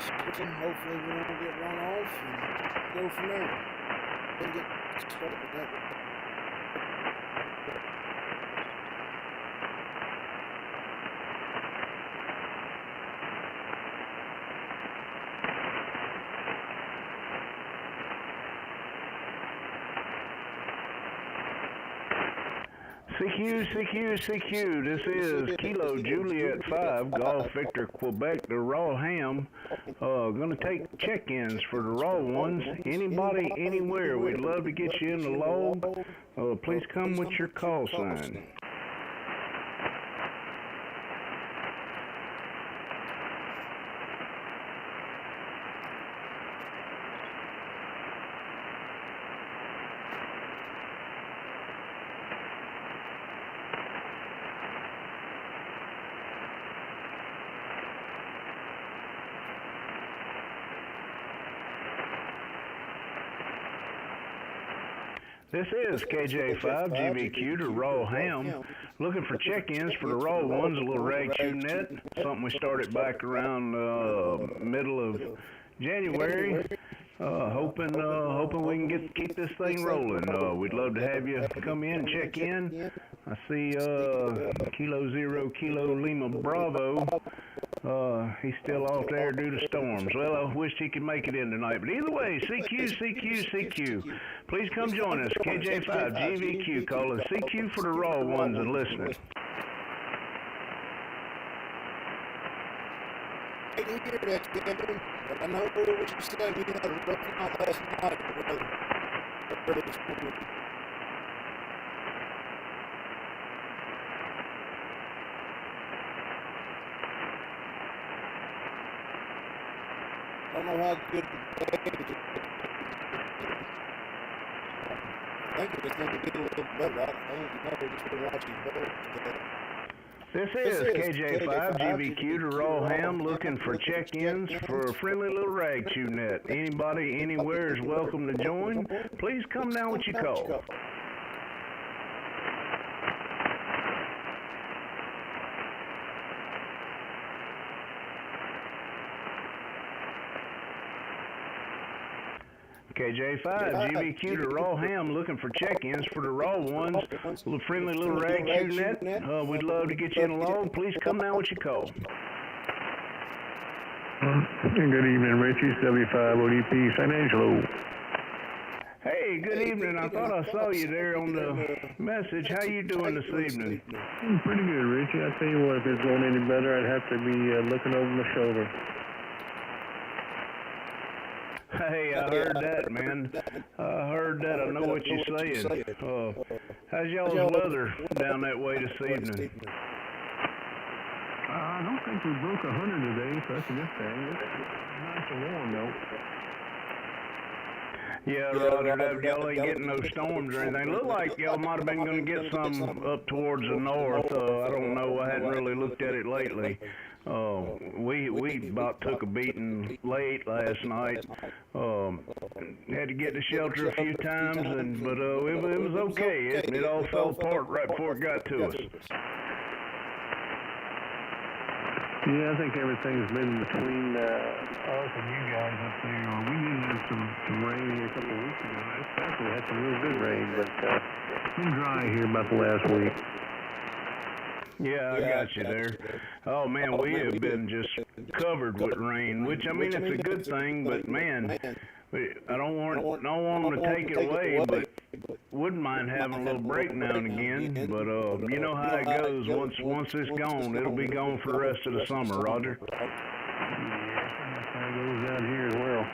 switch them. Hopefully we won't get run off and go from there. Then get started with that. CQ, this is Kilo Juliet 5, Golf Victor Quebec, the Raw Ham. Gonna take check-ins for the raw ones. Anybody, anywhere, we'd love to get you in the log. Please come with your call sign. This is KJ5GVQ, the Raw Ham, looking for check-ins for the raw ones, a little rag chew net, something we started back around middle of January. Hoping we can keep this thing rolling. We'd love to have you come in and check in. I see Kilo Zero Kilo Lima Bravo. He's still off there due to storms. Well, I wish he could make it in tonight. But either way, CQ. Please come join us. KJ5GVQ calling CQ for the raw ones and listening. I didn't hear that, Kevin, but I know what you said. You had a rough night last night. Early this morning. I don't know how good the day is. I think it's going to get a little better. I don't know. Just been watching better today. This is KJ5GVQ, the Raw Ham, looking for check-ins for a friendly little rag chew net. Anybody, anywhere is welcome to join. Please come down with your call. KJ5GVQ, the Raw Ham, looking for check-ins for the raw ones. Little friendly little rag chew net. We'd love to get you in a log. Please come down with your call. Good evening, Richie. W5ODP San Angelo. Hey, good evening. I thought I saw you there on the message. How you doing this evening? Pretty good, Richie. I tell you what, if it's going any better, I'd have to be looking over my shoulder. Hey, I heard that, man. I heard that. I know what you're saying. How's y'all's weather down that way this evening? I don't think we broke 100 today, so that's a good thing. It's nice and warm, though. Yeah, Roger, y'all ain't getting no storms or anything. Looked like y'all might have been going to get some up towards the north. I don't know. I hadn't really looked at it lately. We about took a beating late last night. Had to get to shelter a few times, but it was okay. It all fell apart right before it got to us. Yeah, I think everything's been between us and you guys up there. We did have some rain here a couple of weeks ago. Actually, had some real good rain, but it's been dry here about the last week. Yeah, I got you there. Oh, man, we have been just covered with rain, which, I mean, it's a good thing, but, man, I don't want them to take it away, but wouldn't mind having a little break now and again. But, you know how it goes. Once it's gone, it'll be gone for the rest of the summer, Roger. Yeah, that's how it goes down here as well.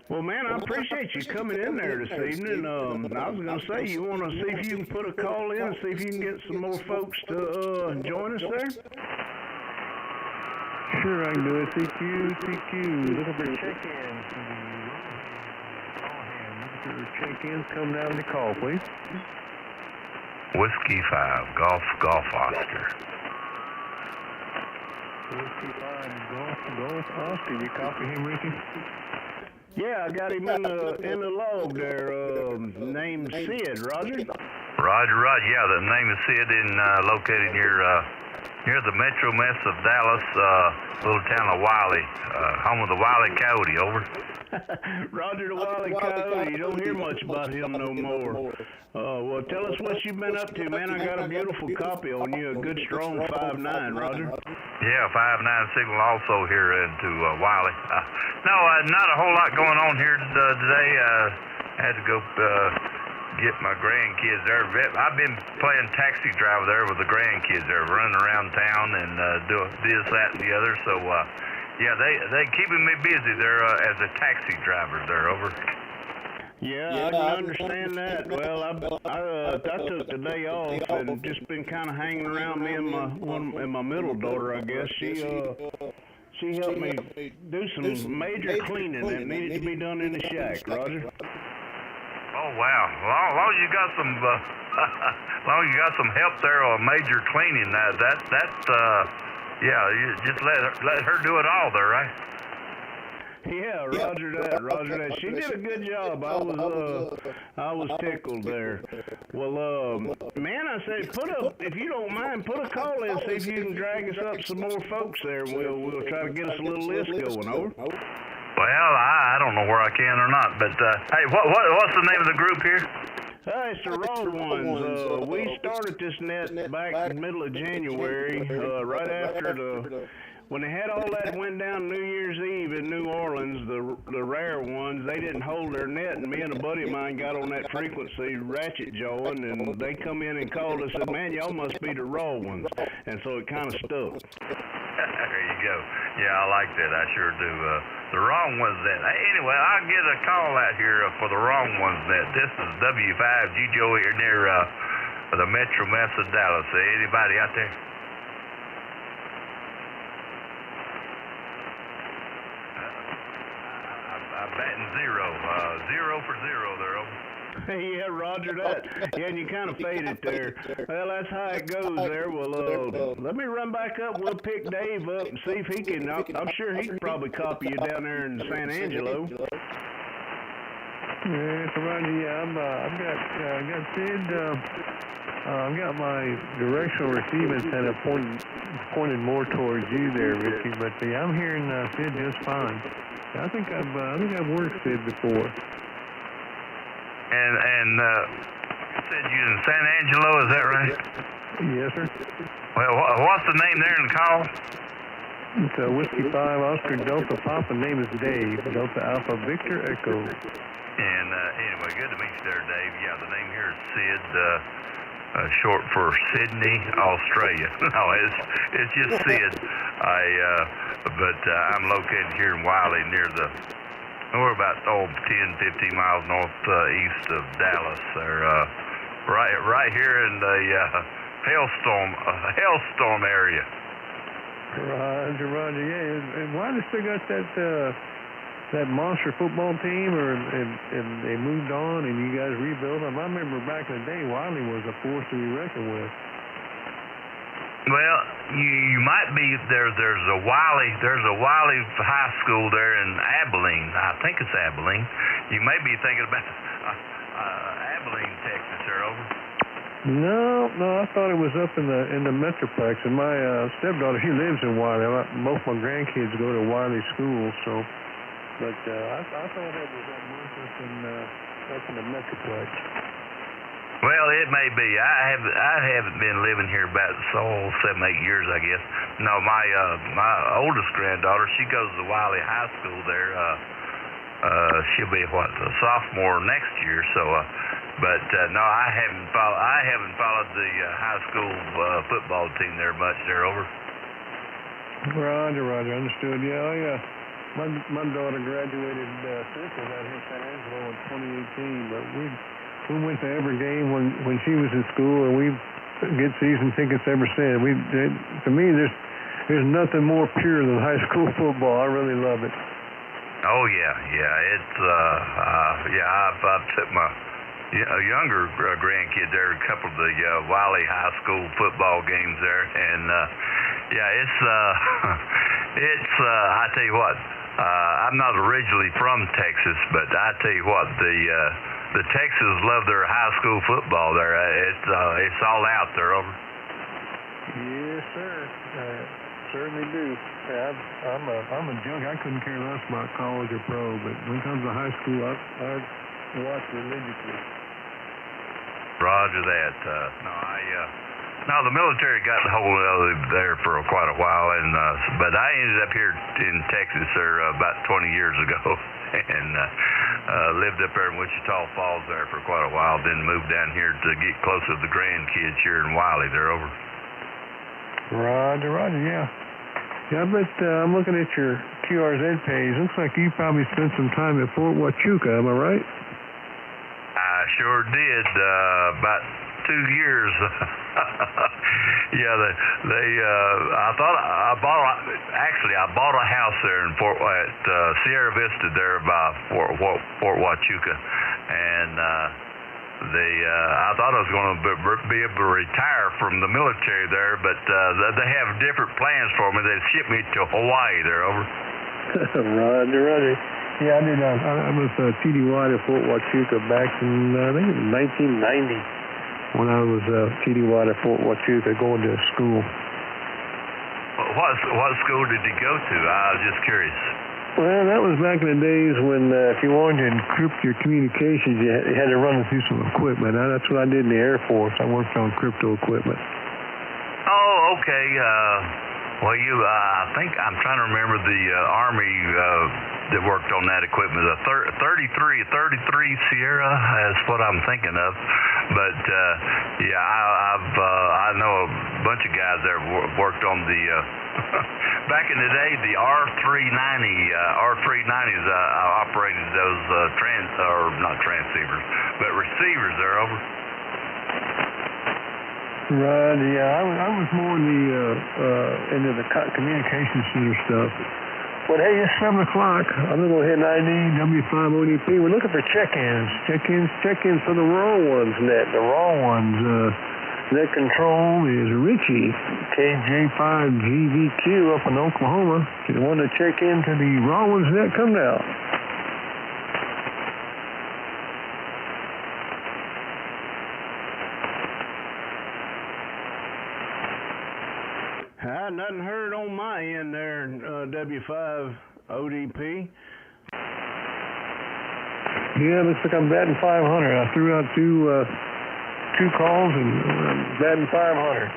Well, man, I appreciate you coming in there this evening. I was going to say, you want to see if you can put a call in and see if you can get some more folks to join us there? Sure, I can do it. CQ. Looking for check-ins. Looking for check-ins. Come down to call, please. Whiskey 5, Golf Oscar. Whiskey 5, Golf Oscar. You copy him, Ricky? Yeah, I got him in the log there. Named Sid, Roger. Roger. Yeah, the name is Sid and located your Here at the Metro Mess of Dallas, little town of Wiley, home of the Wiley Coyote, over. Roger the Wiley Coyote. You don't hear much about him no more. Well, tell us what you've been up to, man. I got a beautiful copy on you, a good strong 5.9, Roger. Yeah, 5.9 signal also here into Wiley. No, not a whole lot going on here today. I had to go get my grandkids there. I've been playing taxi driver there with the grandkids there, running around town and do this, that, and the other. So, yeah, they keeping me busy there as a taxi driver there, over. Yeah, I can understand that. Well, I took the day off and just been kind of hanging around me and my middle daughter, I guess. She helped me do some major cleaning that needed to be done in the shack, Roger. Oh wow! Well, long as you got some, long as you got some help there or major cleaning, yeah, you just let her do it all there, right? Yeah, Roger that. She did a good job. I was tickled there. Well, man, I said, if you don't mind, put a call in, see if you can drag us up some more folks there. We'll try to get us a little list going. Over. Well, I don't know where I can or not, but hey, what's the name of the group here? It's the Raw Ones. We started this net back in the middle of January, right after when they had all that went down New Year's Eve in New Orleans. The rare ones, they didn't hold their net, and me and a buddy of mine got on that frequency ratchet jawing, and they come in and called us and said, "Man, y'all must be the Raw Ones," and so it kind of stuck. There you go. Yeah, I like that. I sure do. The Wrong Ones net. Anyway, I'll get a call out here for the Wrong Ones net. This is KJ5GVQ here near the Metro Mess of Dallas. Anybody out there? I'm batting 0 for 0 there, over. Yeah, Roger that. Yeah, and you kind of faded there. Well, that's how it goes there. Well, let me run back up. We'll pick Dave up and see if he can. I'm sure he can probably copy you down there in San Angelo. Yeah, so Roger, yeah, I've got Sid. I've got my directional receiving antenna pointed more towards you there, Ricky. But yeah, I'm hearing Sid just fine. I think I've worked Sid before. And you said you're in San Angelo, is that right? Yes, sir. Well, what's the name there in the call? It's Whiskey 5 Oscar Delta Papa. Name is Dave. Delta Alpha Victor Echo. And anyway, good to meet you there, Dave. Yeah, the name here is Sid, short for Sydney, Australia. No, it's just Sid. But I'm located here in Wiley near we're about 10-15 miles northeast of Dallas. There, right here in the hailstorm area. Roger, yeah. And Wiley still got that monster football team, and they moved on, and you guys rebuilt them. I remember back in the day, Wiley was a force to be reckoned with. Well, you might be there's a Wiley High School there in Abilene. I think it's Abilene. You may be thinking about Abilene, Texas, there, over. No, I thought it was up in the Metroplex. And my stepdaughter, she lives in Wiley. Both my grandkids go to Wiley School, so. But I thought it was up in the Metroplex. Well, it may be. I haven't been living here about 7-8 years, I guess. No, my oldest granddaughter, she goes to Wiley High School there. She'll be a sophomore next year. So, but no, I haven't followed the high school football team there much. There, over. Roger, understood. Yeah. My daughter graduated Central out here in San Angelo in 2018, but we went to every game when she was in school, and we get season tickets ever since. To me, there's nothing more pure than high school football. I really love it. Oh yeah, it's I've took my younger grandkid there a couple of the Wiley High School football games there, and it's I tell you what, I'm not originally from Texas, but I tell you what, the Texans love their high school football there. It's all out there, over. Yes, Yes, sir. Certainly do. I'm a junk. I couldn't care less about college or pro, but when it comes to high school, I watch religiously. Roger that. No, the military got hold of it there for quite a while, and but I ended up here in Texas about 20 years ago, and lived up there in Wichita Falls there for quite a while. Then moved down here to get closer to the grandkids here in Wiley. They're over. Roger, yeah. Yeah, I bet I'm looking at your QRZ page. Looks like you probably spent some time at Fort Huachuca. Am I right? I sure did. About 2 years. Yeah, I bought a house there in Sierra Vista there by Fort Huachuca, and I thought I was going to be able to retire from the military there, but they have different plans for me. They ship me to Hawaii there, over. Roger. Yeah, I did. I was TDY at Fort Huachuca back in, I think it was 1990, when I was TDY at Fort Huachuca going to school. What school did you go to? I was just curious. Well, that was back in the days when if you wanted to encrypt your communications, you had to run it through some equipment. That's what I did in the Air Force. I worked on crypto equipment. Oh, okay. Well, I think I'm trying to remember the Army that worked on that equipment. The 33 Sierra is what I'm thinking of. But yeah, I know a bunch of guys that worked on the back in the day, the R390s. I operated those not transceivers, but receivers there, over. Right, yeah, I was more into the communication center stuff. But hey, it's 7 o'clock. I'm going to go ahead and ID W5ODP. We're looking for check-ins. Check-ins for the raw ones net. The raw ones. Net control is Richie, KJ5GVQ up in Oklahoma. If you want to check into the raw ones net, come down. Nothing heard on my end there, W5ODP. Yeah, looks like I'm batting 500. I threw out two calls and batting 500.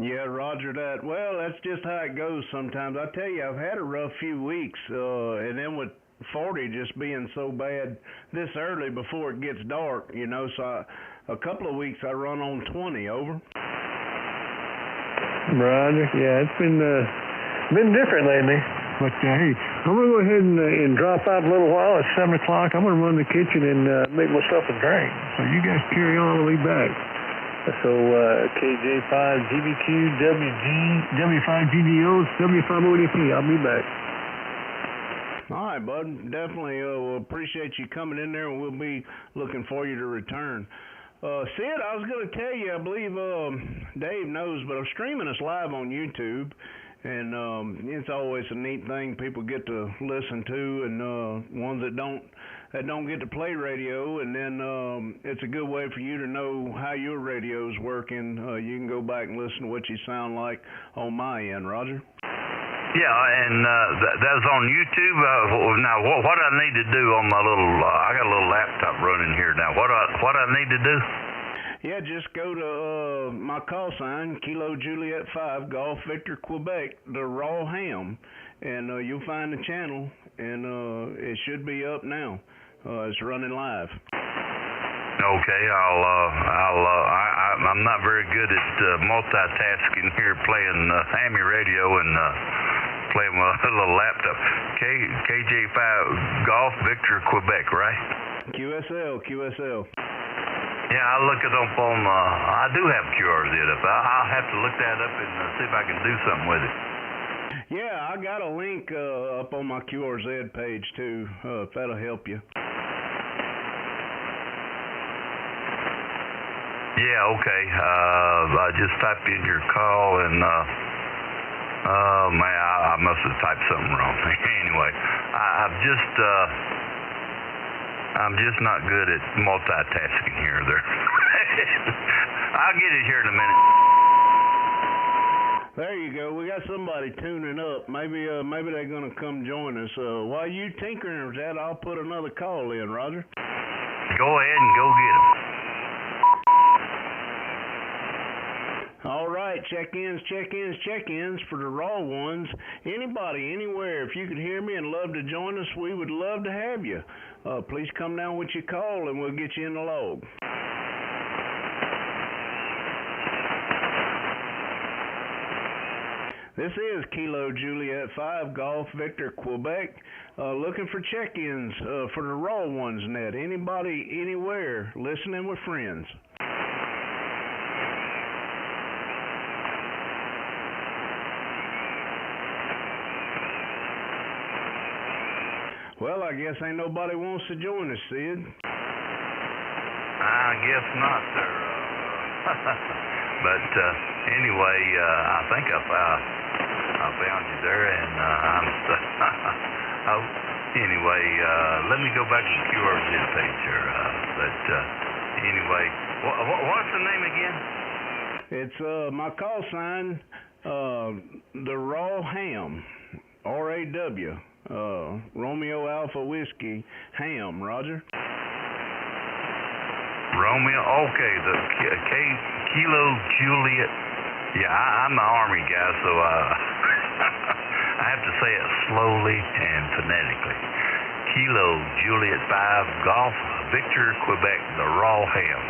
Yeah, roger that. Well, that's just how it goes sometimes. I tell you, I've had a rough few weeks, and then with 40 just being so bad this early before it gets dark, so a couple of weeks I run on 20, over. Roger. Yeah, it's been different lately. But hey, I'm gonna go ahead and drop out a little while. It's 7 o'clock. I'm gonna run to the kitchen and make myself a drink. So you guys carry on. I'll be back. So KJ5GVQ, W5GVO, W5ODP. I'll be back. All right, bud. Definitely we'll appreciate you coming in there, and we'll be looking for you to return. Sid, I was going to tell you, I believe Dave knows, but I'm streaming us live on YouTube, and it's always a neat thing people get to listen to, and ones that don't get to play radio, and then it's a good way for you to know how your radio's working. You can go back and listen to what you sound like on my end, Roger. Yeah, and that's on YouTube. Now, what I need to do on my little, I got a little laptop running here now. What I need to do? Yeah, just go to my call sign, Kilo Juliet 5, Golf Victor Quebec, the Raw Ham, and you'll find the channel, and it should be up now. It's running live. Okay, I'm not very good at multitasking here, playing hammy radio and playing my little laptop. KJ5 Golf Victor Quebec, right? QSL. Yeah, I'll look it up on. I do have QRZ up. I'll have to look that up and see if I can do something with it. Yeah, I got a link up on my QRZ page too. If that'll help you. Yeah, okay. I just typed in your call and man, I must have typed something wrong. Anyway, I'm just not good at multitasking here or there. I'll get it here in a minute. There you go. We got somebody tuning up. Maybe they're gonna come join us. While you tinkering with that, I'll put another call in, Roger. Go ahead and go get them. All right, check-ins for the raw ones. Anybody, anywhere, if you could hear me and love to join us, we would love to have you. Please come down with your call and we'll get you in the log. This is Kilo Juliet 5 Golf Victor Quebec, looking for check-ins for the raw ones net. Anybody, anywhere, listening with friends. Well, I guess ain't nobody wants to join us, Sid. I guess not, sir. But anyway, I think I found you there, and anyway, let me go back to the QRZ page here. But anyway, what's the name again? It's my call sign, the Raw Ham, R-A-W. Romeo Alpha Whiskey Ham, Roger. Romeo, okay, the Kilo Juliet. Yeah, I'm the Army guy, so I have to say it slowly and phonetically. Kilo Juliet 5 Golf Victor Quebec, the Raw Ham.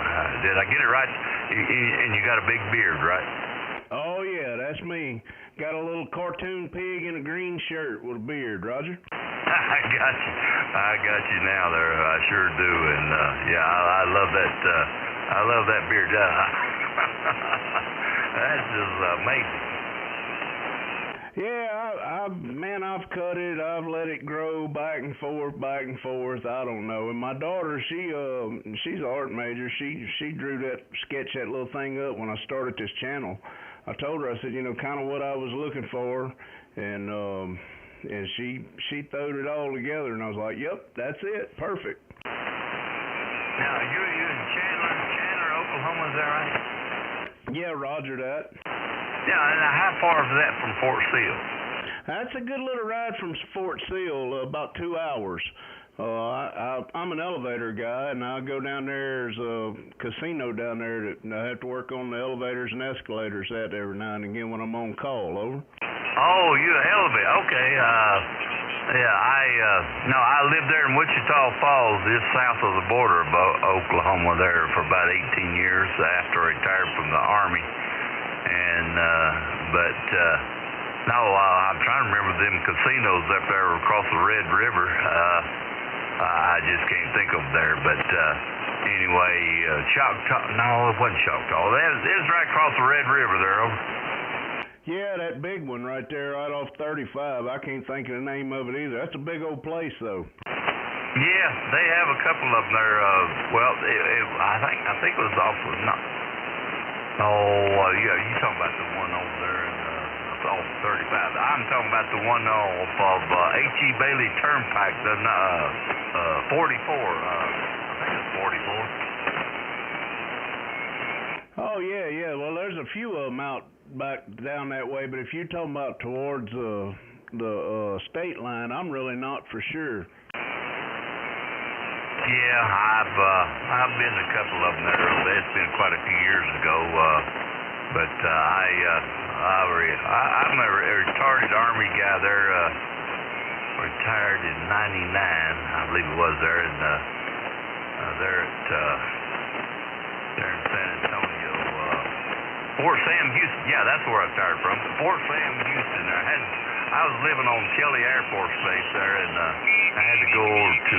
Did I get it right? And you got a big beard, right? Oh yeah, that's me. Got a little cartoon pig in a green shirt with a beard, Roger. I got you now there. I sure do, and yeah, I love that. I love that beard. That's just amazing. Yeah, I've cut it. I've let it grow back and forth. I don't know. And my daughter, she's an art major. She drew that, sketched that little thing up when I started this channel. I told her, I said, kind of what I was looking for, and she throwed it all together, and I was like, yep, that's it, perfect. Now, you're in Chandler, Oklahoma, is that right? Yeah, Roger that. Yeah, and how far is that from Fort Sill? That's a good little ride from Fort Sill, about 2 hours. I'm an elevator guy, and I go down there. There's a casino down there that I have to work on the elevators and escalators at every now and again when I'm on call. Over. Oh, you're an elevator. Okay. Yeah, I lived there in Wichita Falls, just south of the border of Oklahoma there for about 18 years after I retired from the Army. And, no, I'm trying to remember them casinos up there across the Red River. I just can't think of there, but anyway, Choctaw. No, it wasn't Choctaw. It was right across the Red River there. Over. Yeah, that big one right there, right off 35. I can't think of the name of it either. That's a big old place, though. Yeah, they have a couple of them there. I think it was off of not. Oh, yeah, you talking about the one over there in off 35. I'm talking about the one off of H.E. Bailey Turnpike, the 44. I think it's 44. Oh, yeah. Well, there's a few of them out back down that way, but if you're talking about towards the state line, I'm really not for sure. Yeah, I've been to a couple of them there. It's been quite a few years ago, but I'm a retired Army guy there. Retired in '99, I believe it was there, and there in San Antonio, Fort Sam Houston. Yeah, that's where I retired from. Fort Sam Houston. I was living on Kelly Air Force Base there, and I had to go over to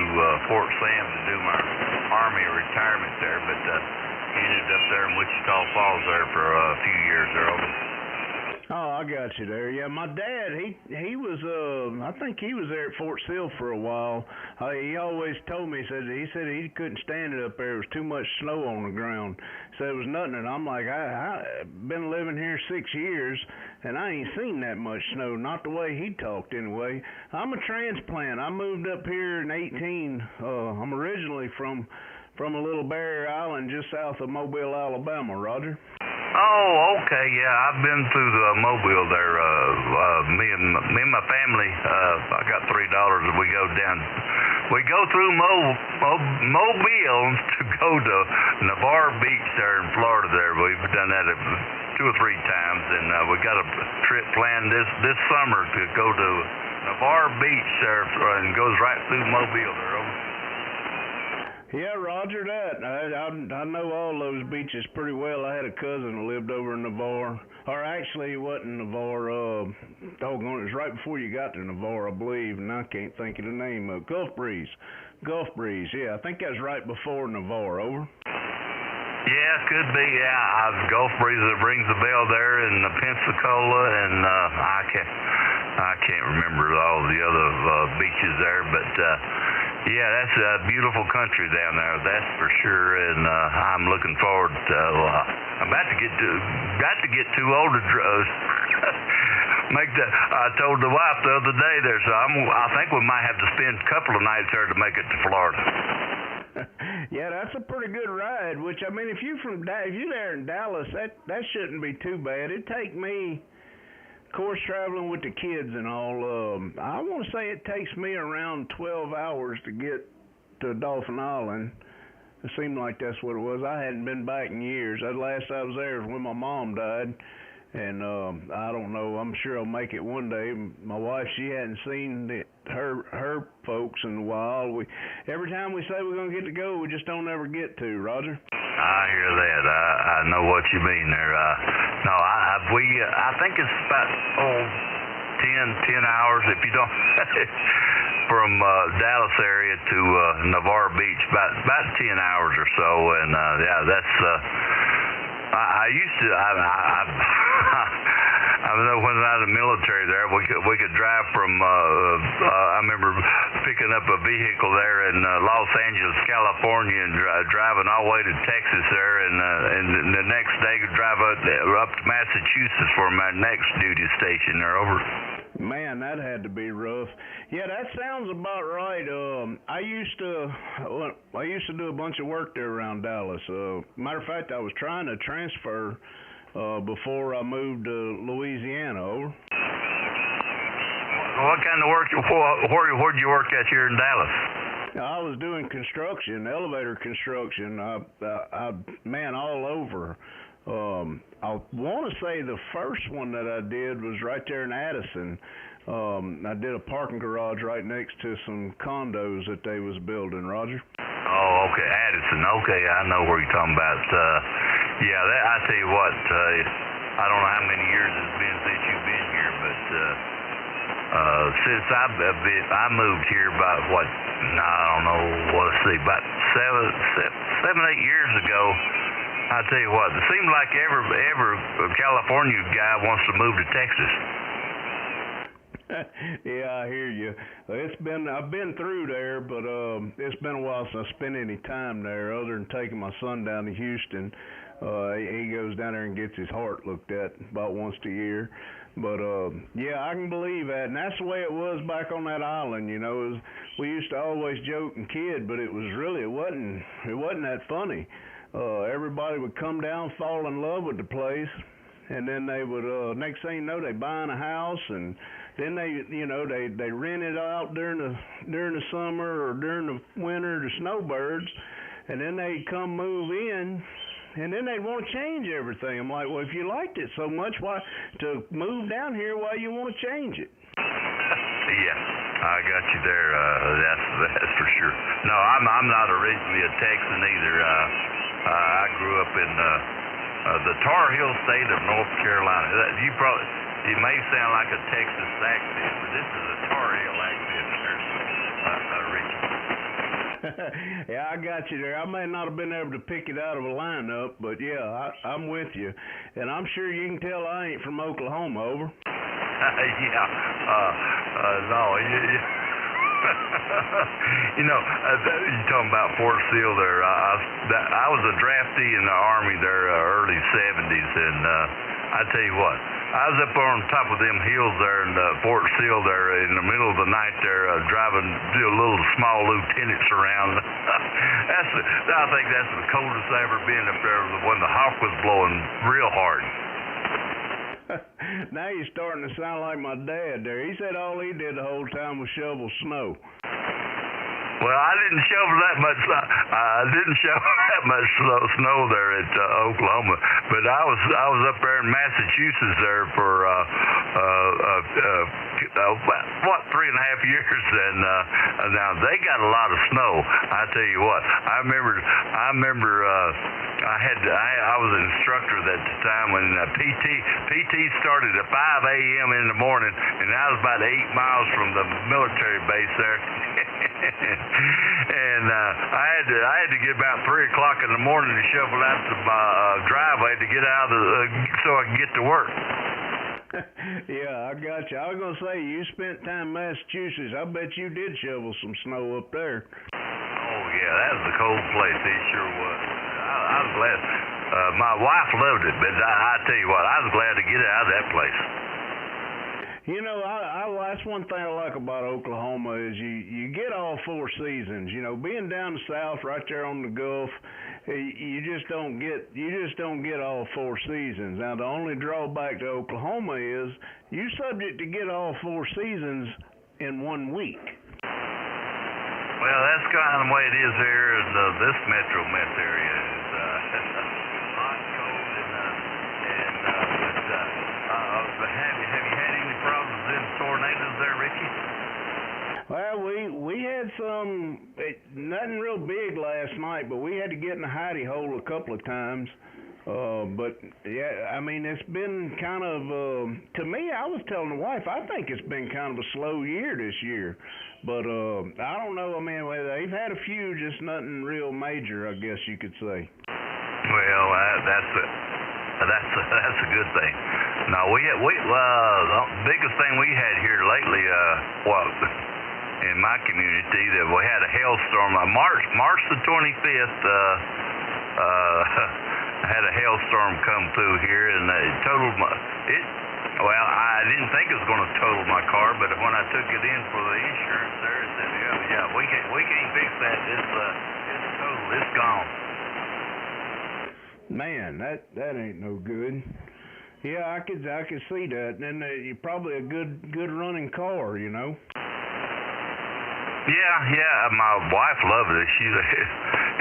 Fort Sam to do my Army retirement there, but ended up there in Wichita Falls there for a few years there. Oh, I got you there. Yeah, my dad, he was, I think he was there at Fort Sill for a while. He always told me, he said he couldn't stand it up there. There was too much snow on the ground. Said it was nothing. And I'm like, I've been living here 6 years, and I ain't seen that much snow. Not the way he talked, anyway. I'm a transplant. I moved up here in '18. I'm originally from a little barrier island just south of Mobile, Alabama, Roger. Oh, okay, yeah, I've been through the Mobile there. Me and my family. I got 3 daughters, and we go down. We go through Mobile to go to Navarre Beach there in Florida. There, we've done that 2 or 3 times, and we got a trip planned this summer to go to Navarre Beach there, and goes right through Mobile there. Yeah, Roger that. I know all those beaches pretty well. I had a cousin that lived over in Navarre. Or actually, it wasn't Navarre. Doggone, it was right before you got to Navarre, I believe, and I can't think of the name of Gulf Breeze. Yeah, I think that was right before Navarre. Over. Yeah, could be. Yeah, Gulf Breeze rings the bell there, and Pensacola, and I can't remember all the other beaches there, but. Yeah, that's a beautiful country down there, that's for sure, and I'm looking forward to. I'm about to get too old to make that. I told the wife the other day there, so I think we might have to spend a couple of nights there to make it to Florida. Yeah, that's a pretty good ride. Which I mean, if you're there in Dallas, that shouldn't be too bad. It'd take me. Of course, traveling with the kids and all, I want to say it takes me around 12 hours to get to Dolphin Island. It seemed like that's what it was. I hadn't been back in years. The last I was there was when my mom died, and I don't know. I'm sure I'll make it one day. My wife, she hadn't seen her folks in a while. Every time we say we're gonna get to go, we just don't ever get to. Roger. I hear that. I know what you mean there. No, I think it's about 10 hours if you don't from Dallas area to Navarre Beach, about 10 hours or so, and yeah, that's I used to I know when I was in the military there, we could drive from. I remember picking up a vehicle there in Los Angeles, California, and driving all the way to Texas there, and the next day could drive up to Massachusetts for my next duty station there. Over. Man, that had to be rough. Yeah, that sounds about right. I used to do a bunch of work there around Dallas. Matter of fact, I was trying to transfer before I moved to Louisiana. Over. What kind of work? Where'd you work at here in Dallas? I was doing construction, elevator construction. Man, all over. I want to say the first one that I did was right there in Addison. I did a parking garage right next to some condos that they was building. Roger. Oh, okay, Addison. Okay, I know where you're talking about. Yeah, I tell you what. I don't know how many years it's been since you've been here, but since I moved here about what? I don't know. Let's see, about 7, 8 years ago. I tell you what, it seems like every California guy wants to move to Texas. Yeah, I hear you. I've been through there, but it's been a while since I spent any time there, other than taking my son down to Houston. He goes down there and gets his heart looked at about once a year. But yeah, I can believe that, and that's the way it was back on that island. You know, we used to always joke and kid, but it wasn't that funny. Everybody would come down, fall in love with the place, and then they would next thing you know, they buying a house, and then they rent it out during the summer or during the winter to snowbirds, and then they come move in, and then they want to change everything. I'm like, well, if you liked it so much, why to move down here? Why you want to change it? Yeah, I got you there. That's for sure. No, I'm not originally a Texan either. I grew up in the Tar Heel state of North Carolina. It may sound like a Texas accent, but this is a Tar Heel accent, Richie. Yeah, I got you there. I may not have been able to pick it out of a lineup, but yeah, I'm with you. And I'm sure you can tell I ain't from Oklahoma. Over. Yeah. No. You know, you're talking about Fort Sill there. I was a draftee in the Army there, early 70s, and I tell you what, I was up on top of them hills there in Fort Sill there in the middle of the night there, driving, do a little small lieutenants around. I think that's the coldest I ever been up there when the hawk was blowing real hard. Now you're starting to sound like my dad there. He said all he did the whole time was shovel snow. Well, I didn't shovel that much. Snow there at Oklahoma, but I was up there in Massachusetts there for 3.5 years, and now they got a lot of snow. I tell you what, I remember. I was an instructor at the time when PT started at 5 a.m. in the morning, and I was about 8 miles from the military base there. And I had to get about 3 o'clock in the morning to shovel out the driveway to get out of so I could get to work. Yeah, I got you. I was gonna say you spent time in Massachusetts. I bet you did shovel some snow up there. Oh yeah, that was a cold place. It sure was. I was glad. My wife loved it, but I tell you what, I was glad to get out of that place. You know, that's one thing I like about Oklahoma is you get all 4 seasons. You know, being down the south, right there on the Gulf, you just don't get all 4 seasons. Now, the only drawback to Oklahoma is you're subject to get all 4 seasons in 1 week. Well, that's kind of the way it is here in this Metro Meth area. It's hot, cold, but have you had any problems in tornadoes there, Richie? Well, we had nothing real big last night, but we had to get in a hidey hole a couple of times. But yeah, I mean, it's been kind of, to me, I was telling the wife, I think it's been kind of a slow year this year. But I don't know. I mean, they've had a few, just nothing real major, I guess you could say. Well, that's a good thing. No, the biggest thing we had here lately, in my community, that we had a hailstorm. March the 25th, had a hailstorm come through here, and it totaled well, I didn't think it was going to total my car, but when I took it in for the insurance there, it said, yeah, we can't fix that. It's total. It's gone. Man, that ain't no good. Yeah, I could see that. And then you're probably a good running car, you know. Yeah, my wife loved it.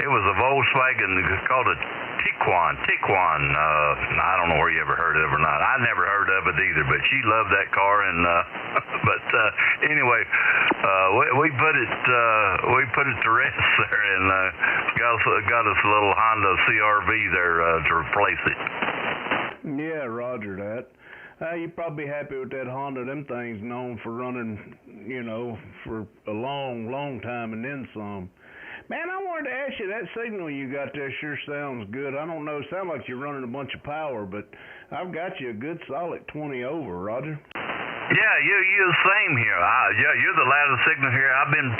It was a Volkswagen called a Tiguan. I don't know where you ever heard of it or not. I never heard of it either, but she loved that car. And anyway, we put it to rest there, and got us a little Honda CRV there to replace it. Yeah, roger that. You're probably happy with that Honda. Them things known for running, you know, for a long, long time and then some. Man, I wanted to ask you, that signal you got there sure sounds good. I don't know, it sounds like you're running a bunch of power, but I've got you a good solid 20 over, Roger. Yeah, you're the same here. You're the loudest signal here. I've been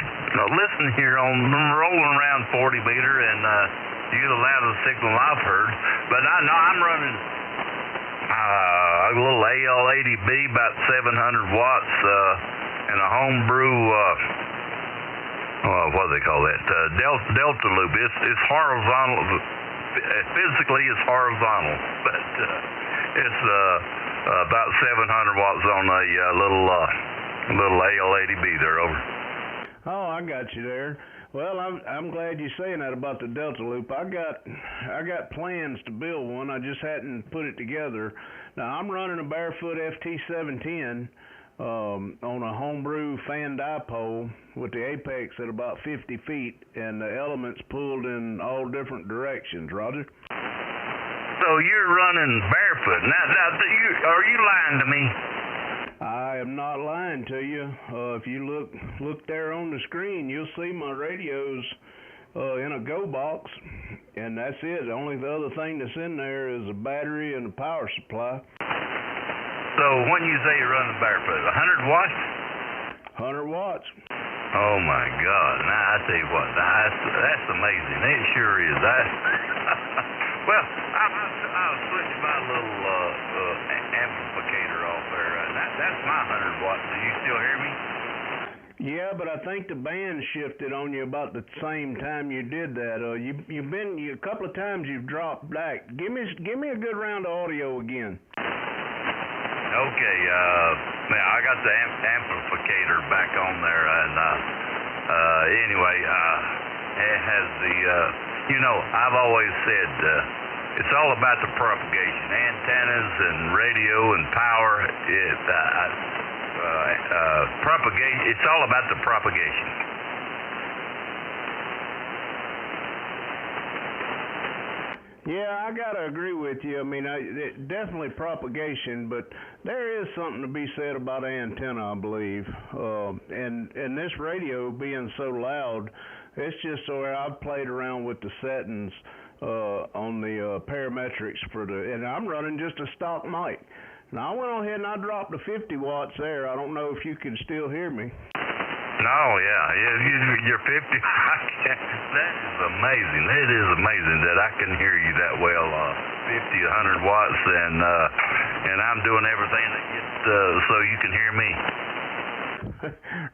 listening here on rolling around 40 meter, and you're the loudest signal I've heard. But I know I'm running a little AL80B, about 700 watts, and a homebrew, what do they call that? Delta loop. It's horizontal. Physically, it's horizontal, but it's about 700 watts on a little AL80B there. Over. Oh, I got you there. Well, I'm glad you're saying that about the Delta Loop. I got plans to build one. I just hadn't put it together. Now I'm running a Barefoot FT710 on a homebrew fan dipole with the apex at about 50 feet and the elements pulled in all different directions. Roger. So you're running barefoot now? Are you lying to me? I am not lying to you. If you look there on the screen, you'll see my radios in a go box, and that's it. The other thing that's in there is a battery and a power supply. So when you say you're running barefoot, 100 watts? 100 watts. Oh my God! Now I tell you what, that's amazing. It sure is. Well, I was switching my little amplificator off there. That's my 100 watts. Do you still hear me? Yeah, but I think the band shifted on you about the same time you did that. You've been a couple of times you've dropped back. Give me a good round of audio again. Okay. Now I got the amplificator back on there, and anyway, it has the. I've always said it's all about the propagation, antennas and radio and power. Propagation. It's all about the propagation. Yeah, I gotta agree with you. I mean, definitely propagation, but there is something to be said about antenna, I believe. And this radio being so loud, it's just so I've played around with the settings on the parametrics and I'm running just a stock mic. Now, I went on ahead and I dropped the 50 watts there. I don't know if you can still hear me. No, yeah, you're 50. That is amazing. It is amazing that I can hear you that well. 50, 100 watts, and I'm doing everything that so you can hear me.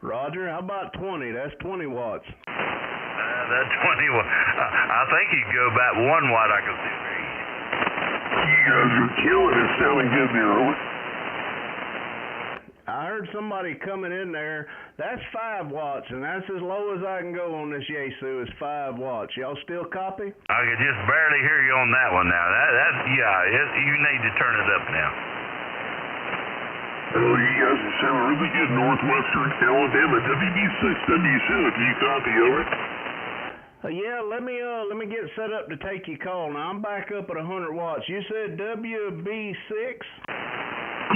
Roger, how about 20? That's 20 watts. That 20 watts. I think you go about 1 watt. I can still hear you. You guys are killing it. Sounding good there, Owen. I heard somebody coming in there. That's 5 watts, and that's as low as I can go on this Yaesu is 5 watts. Y'all still copy? I can just barely hear you on that one now. You need to turn it up now. Oh, you guys are sounding really good. Northwestern Alabama, WB6WC. Do you copy, over? Yeah, let me get set up to take your call. Now, I'm back up at 100 watts. You said WB6?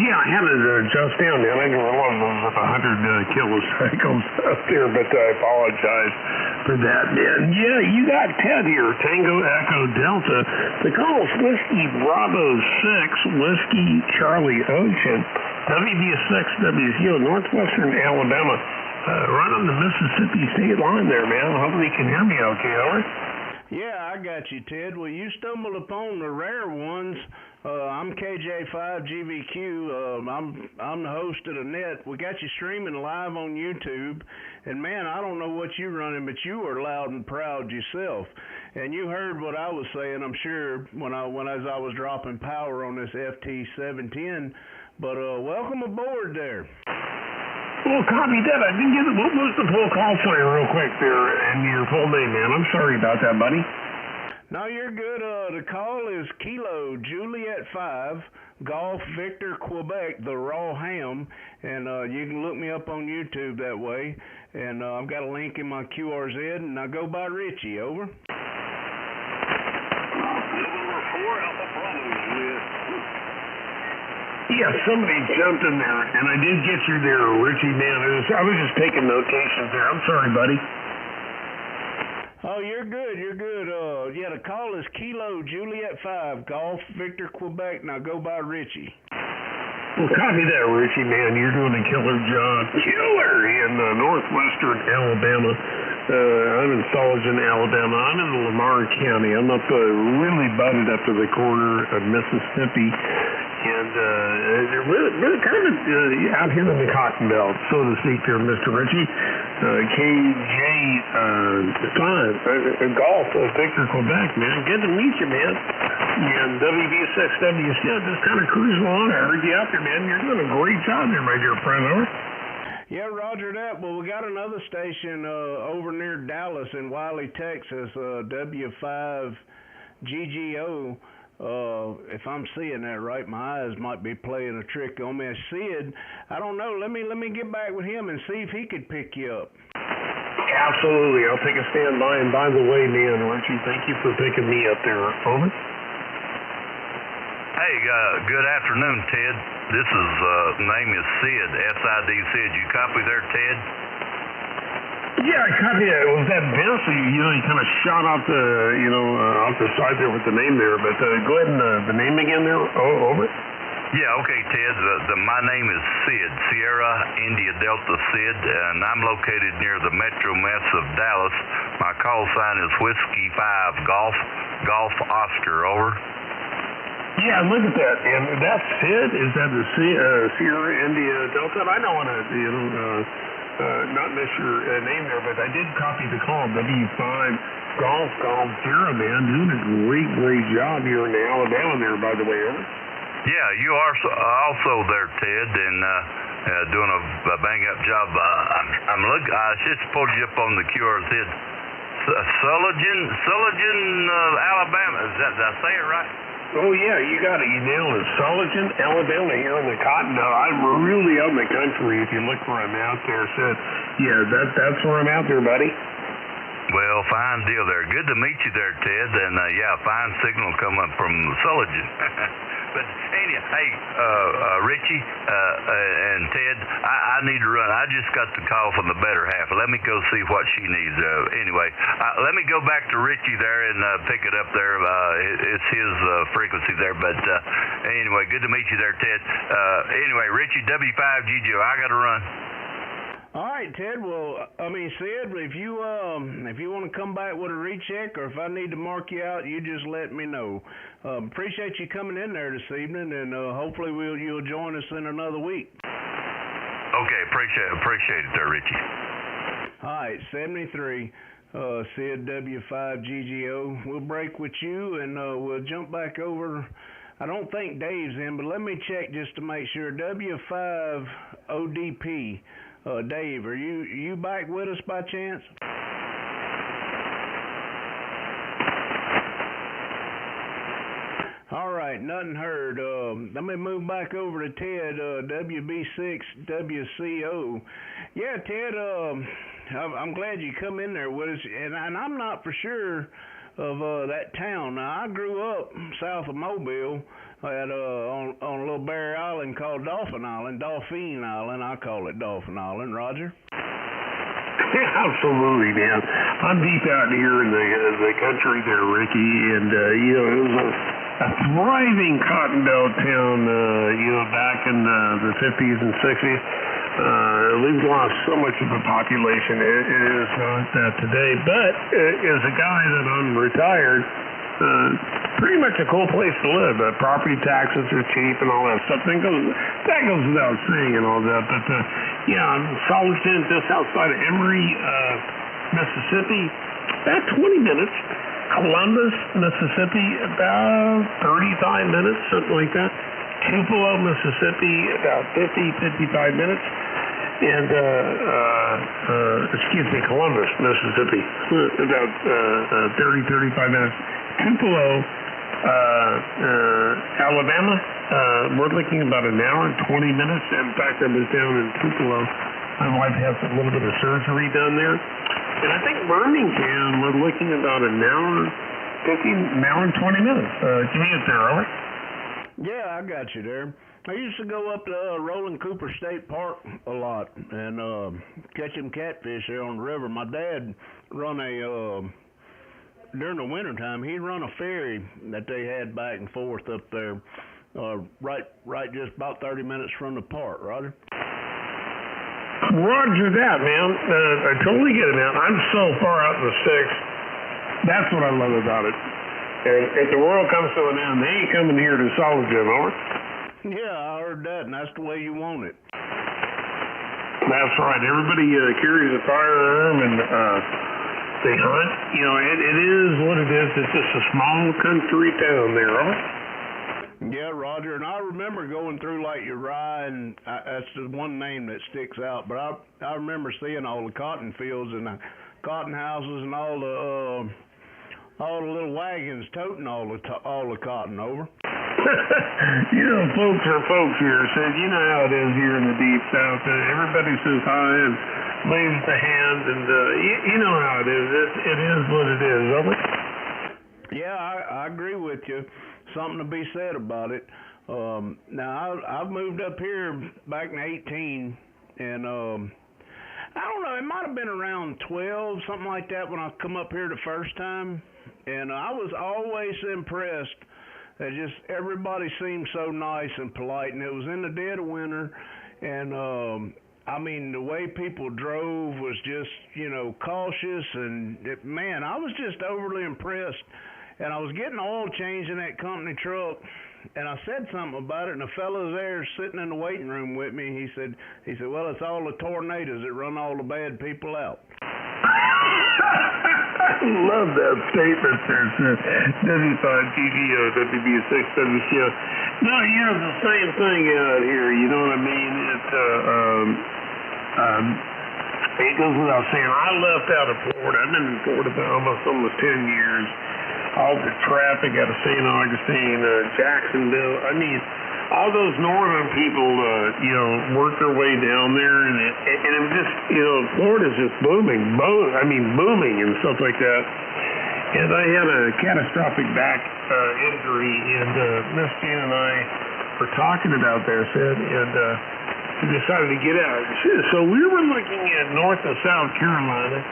Yeah, I had it just down there. I didn't realize it was at 100 kilocycles up there, but I apologize for that, man. Yeah, you got Ted here, Tango Echo Delta. The call is Whiskey Bravo 6, Whiskey Charlie Ocean, WB6WQ, Northwestern Alabama. Right on the Mississippi state line there, man. Hopefully you can hear me okay, over. Yeah, I got you, Ted. Well, you stumbled upon the rare ones. I'm KJ5GVQ. I'm the host of the net. We got you streaming live on YouTube. And, man, I don't know what you're running, but you are loud and proud yourself. And you heard what I was saying, I'm sure, as I was dropping power on this FT710. But welcome aboard there. Well, copy that. I didn't get it. What was the full call sign real quick there and your full name, man? I'm sorry about that, buddy. No, you're good. The call is Kilo Juliet 5, Golf Victor Quebec, the raw ham. And you can look me up on YouTube that way. And I've got a link in my QRZ, and I go by Richie, over. Number 4, Alpha Bravo, yeah, somebody jumped in there, and I did get you there, Richie, man. I was just taking notations there. I'm sorry, buddy. Oh, you're good. You're good. Yeah, the call is Kilo Juliet 5, Golf Victor Quebec. Now go by Richie. Well, copy that, Richie, man. You're doing a killer job. Killer in northwestern Alabama. I'm in Sullivan, Alabama. I'm in Lamar County. I'm up really butted up to the corner of Mississippi. And really kind of out here in the Cotton Belt, so to speak there, Mr. Richie. KJ5 Golf, Victor, Quebec, man. Good to meet you, man. And WB6WC, just kind of cruising along. I heard you out there, man. You're doing a great job there, my dear friend. Over. Yeah, roger that. Well, we got another station over near Dallas in Wiley, Texas, W5GGO. If I'm seeing that right, my eyes might be playing a trick on me. Sid, I don't know. Let me get back with him and see if he could pick you up. Absolutely. I'll take a stand by. And by the way, man, Richie, thank you for picking me up there. Over. Hey, good afternoon, Ted. This is name is Sid, S-I-D Sid. You copy there, Ted? Yeah, I copy that. Was that Vince? He kind of shot off the, off the side there with the name there. But go ahead and the name again there. Oh, over. Yeah, okay, Ted. My name is Sid, Sierra India Delta Sid, and I'm located near the Metro Mess of Dallas. My call sign is Whiskey 5 Golf, Golf Oscar, over. Yeah, look at that. And that's Sid? Is that the Sierra India Delta? I don't want to, not miss your name there, but I did copy the call. W5 Golf Sierra, man, doing a great job here in Alabama there, by the way, over. Yeah, you are also there, Ted, and doing a bang-up job. I just pulled you up on the QR. Ted, Sullivan, Alabama. Did I say it right? Oh, yeah, you got it. You nailed it. Sullivan, Alabama, here in the Cotton Belt. I'm really out in the country if you look where I'm out there. So, yeah, that's where I'm out there, buddy. Well, fine deal there. Good to meet you there, Ted. And, yeah, fine signal coming from Sullivan. But, anyhow, hey, Richie and Ted, I need to run. I just got the call from the better half. Let me go see what she needs. Anyway, let me go back to Richie there and pick it up there. It's his frequency there. But, anyway, good to meet you there, Ted. Anyway, Richie, W5GVQ, I got to run. All right, Ted. Well, I mean, Sid, if you want to come back with a recheck, or if I need to mark you out, you just let me know. Appreciate you coming in there this evening, and hopefully you'll join us in another week. Okay, appreciate it there, Richie. All right, 73, Sid W5GVQ. We'll break with you, and we'll jump back over. I don't think Dave's in, but let me check just to make sure. W5ODP. Dave, are you back with us by chance? All right, nothing heard. Let me move back over to Ted, WB6WCO. Yeah, Ted, I'm glad you come in there with us, and I'm not for sure of that town. Now, I grew up south of Mobile at on a little Barry Island called Dolphin Island, I call it Dolphin Island. Roger? Absolutely, man. I'm deep out here in the country there, Ricky, and it was a thriving cotton belt town, back in the 50s and 60s. We've lost so much of the population. It is not that today, but as a guy that I'm retired, pretty much a cool place to live. Property taxes are cheap and all that stuff. That goes without saying and all that. But I'm Sullivan, just outside of Emory, Mississippi, about 20 minutes. Columbus, Mississippi, about 35 minutes, something like that. Tupelo, Mississippi, about 55 minutes. And, Columbus, Mississippi, about 35 minutes. Tupelo, Alabama, we're looking about an hour and 20 minutes. In fact, I was down in Tupelo. My wife has a little bit of surgery done there. And I think Birmingham, we're looking about an hour and 20 minutes. Can you get there, Robert? Yeah, I got you there. I used to go up to Roland Cooper State Park a lot and catch them catfish there on the river. My dad run during the wintertime, he'd run a ferry that they had back and forth up there, right just about 30 minutes from the park, Roger? Roger that, man. I totally get it, man. I'm so far out in the sticks. That's what I love about it. And if the world comes to an end, they ain't coming here to Sullivan, over. Yeah, I heard that, and that's the way you want it. That's right. Everybody carries a firearm and they hunt. It is what it is. It's just a small country town there, right? Yeah, Roger. And I remember going through like Uriah, and that's the one name that sticks out. But I remember seeing all the cotton fields and the cotton houses and all the little wagons toting all the cotton over. Folks are folks here. Said, you know how it is here in the deep south. Everybody says hi and waves the hand, and you know how it is. It is what it is, over. Yeah, I agree with you. Something to be said about it. Now I've moved up here back in 18, and I don't know. It might have been around 12, something like that, when I come up here the first time, and I was always impressed. Just everybody seemed so nice and polite, and it was in the dead of winter, and I mean the way people drove was just cautious, and man, I was just overly impressed. and I was getting oil change in that company truck, and I said something about it, and a fellow there sitting in the waiting room with me, he said, well, it's all the tornadoes that run all the bad people out. I love that statement there, sir. W5GVQ, WB6WQ. No, the same thing out here, you know what I mean? It goes without saying, I left out of Florida. I've been in Florida for almost 10 years. All the traffic out of St. Augustine, Jacksonville. I mean, all those northern people, work their way down there, and it was just, Florida's just booming and stuff like that. And I had a catastrophic back injury, and Miss Jan and I were talking about there, Sid, and we decided to get out. So we were looking at North and South Carolina,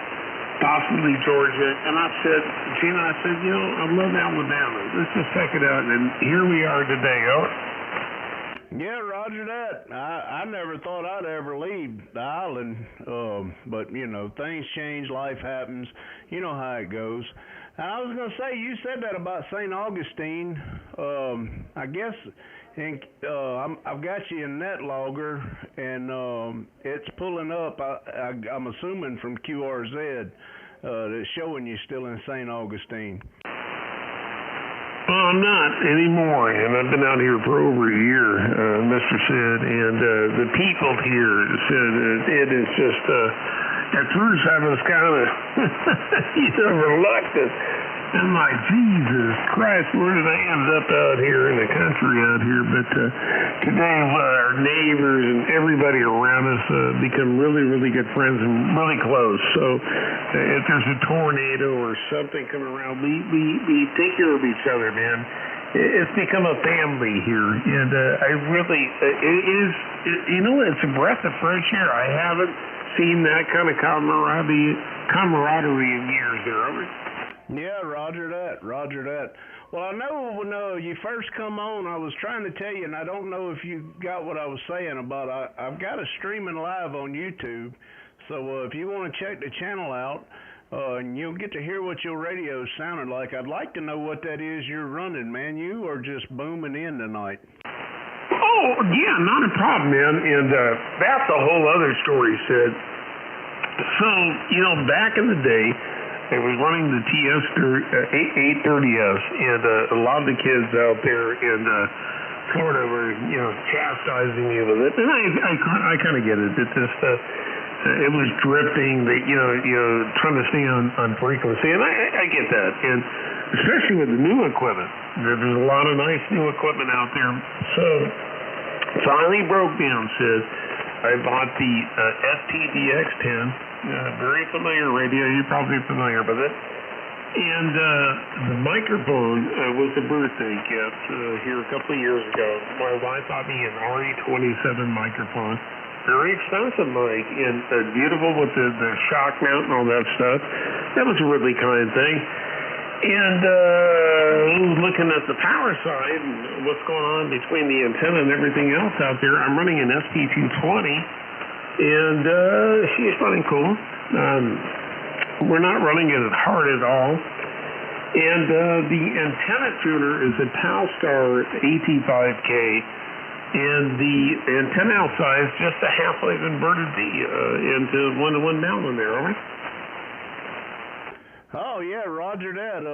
possibly Georgia, and I said, Gina, I love Alabama. Let's just check it out, and here we are today. Yeah, roger that. I never thought I'd ever leave the island, but, things change, life happens. You know how it goes. And I was going to say, you said that about St. Augustine. I guess I've got you in net logger, and it's pulling up, I'm assuming, from QRZ. That's showing you still in St. Augustine. Well, I'm not anymore, and I've been out here for over a year, Mr. Sid, and the people here said it is just, at first I was kind of, reluctant. I'm like, Jesus Christ, where did I end up out here in the country out here? But today our neighbors and everybody around us become really, really good friends and really close. So if there's a tornado or something coming around, we take care of each other, man. It's become a family here, and I really, it's a breath of fresh air. I haven't seen that kind of camaraderie in years there. Yeah, roger that. Well, I know when you first come on, I was trying to tell you, and I don't know if you got what I was saying about, I've got it streaming live on YouTube, so if you want to check the channel out, and you'll get to hear what your radio sounded like. I'd like to know what that is you're running, man. You are just booming in tonight. Oh, yeah, not a problem, man, and that's a whole other story, Sid. So, back in the day, I was running the TS 830S, and a lot of the kids out there in Florida were, chastising me with it, and I kind of get it. It just, it was drifting, trying to stay on frequency, and I get that, and especially with the new equipment. There's a lot of nice new equipment out there. So, finally broke down, Sid. I bought the STDX10. Very familiar radio. You're probably familiar with it. And the microphone was a birthday gift here a couple of years ago. My wife bought me an RE27 microphone. Very expensive mic, and beautiful with the shock mount and all that stuff. That was a really kind thing. And looking at the power side and what's going on between the antenna and everything else out there, I'm running an ST220. And she's running cool. We're not running it hard at all. And the antenna tuner is a Palstar AT5K, and the antenna outside is just a half-wave inverted V into one-to-one mount on there, all right? Oh, yeah, roger that.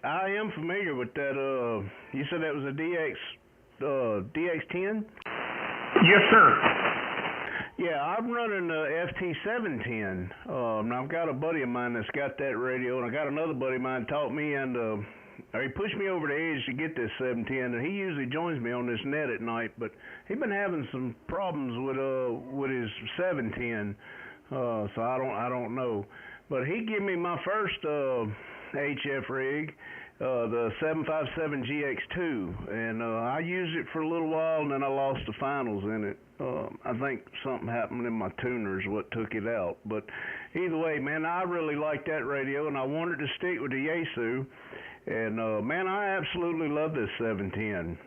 I am familiar with that. You said that was a DX10? Yes, sir. Yeah, I'm running the FT710. Now I've got a buddy of mine that's got that radio, and I got another buddy of mine taught me, and he pushed me over the edge to get this 710, and he usually joins me on this net at night, but he's been having some problems with his 710, so I don't know. But he gave me my first HF rig, the 757GX2, and I used it for a little while, and then I lost the finals in it. I think something happened in my tuners what took it out. But either way, man, I really like that radio, and I wanted to stick with the Yaesu. And, man, I absolutely love this 710.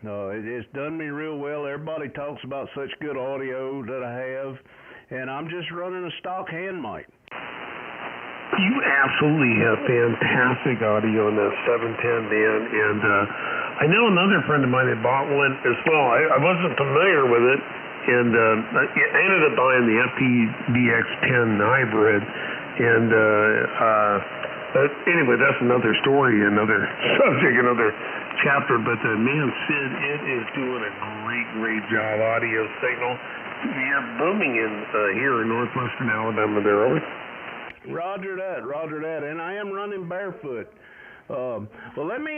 It's done me real well. Everybody talks about such good audio that I have, and I'm just running a stock hand mic. You absolutely have fantastic audio on the 710, man. And I know another friend of mine had bought one as well. I wasn't familiar with it, and I ended up buying the FPVX10 hybrid. And anyway, that's another story, another subject, another chapter. But man, Sid, it is doing a great job. Audio signal. You're booming in here in northwestern Alabama there, over. Roger that, and I am running barefoot. Well, let me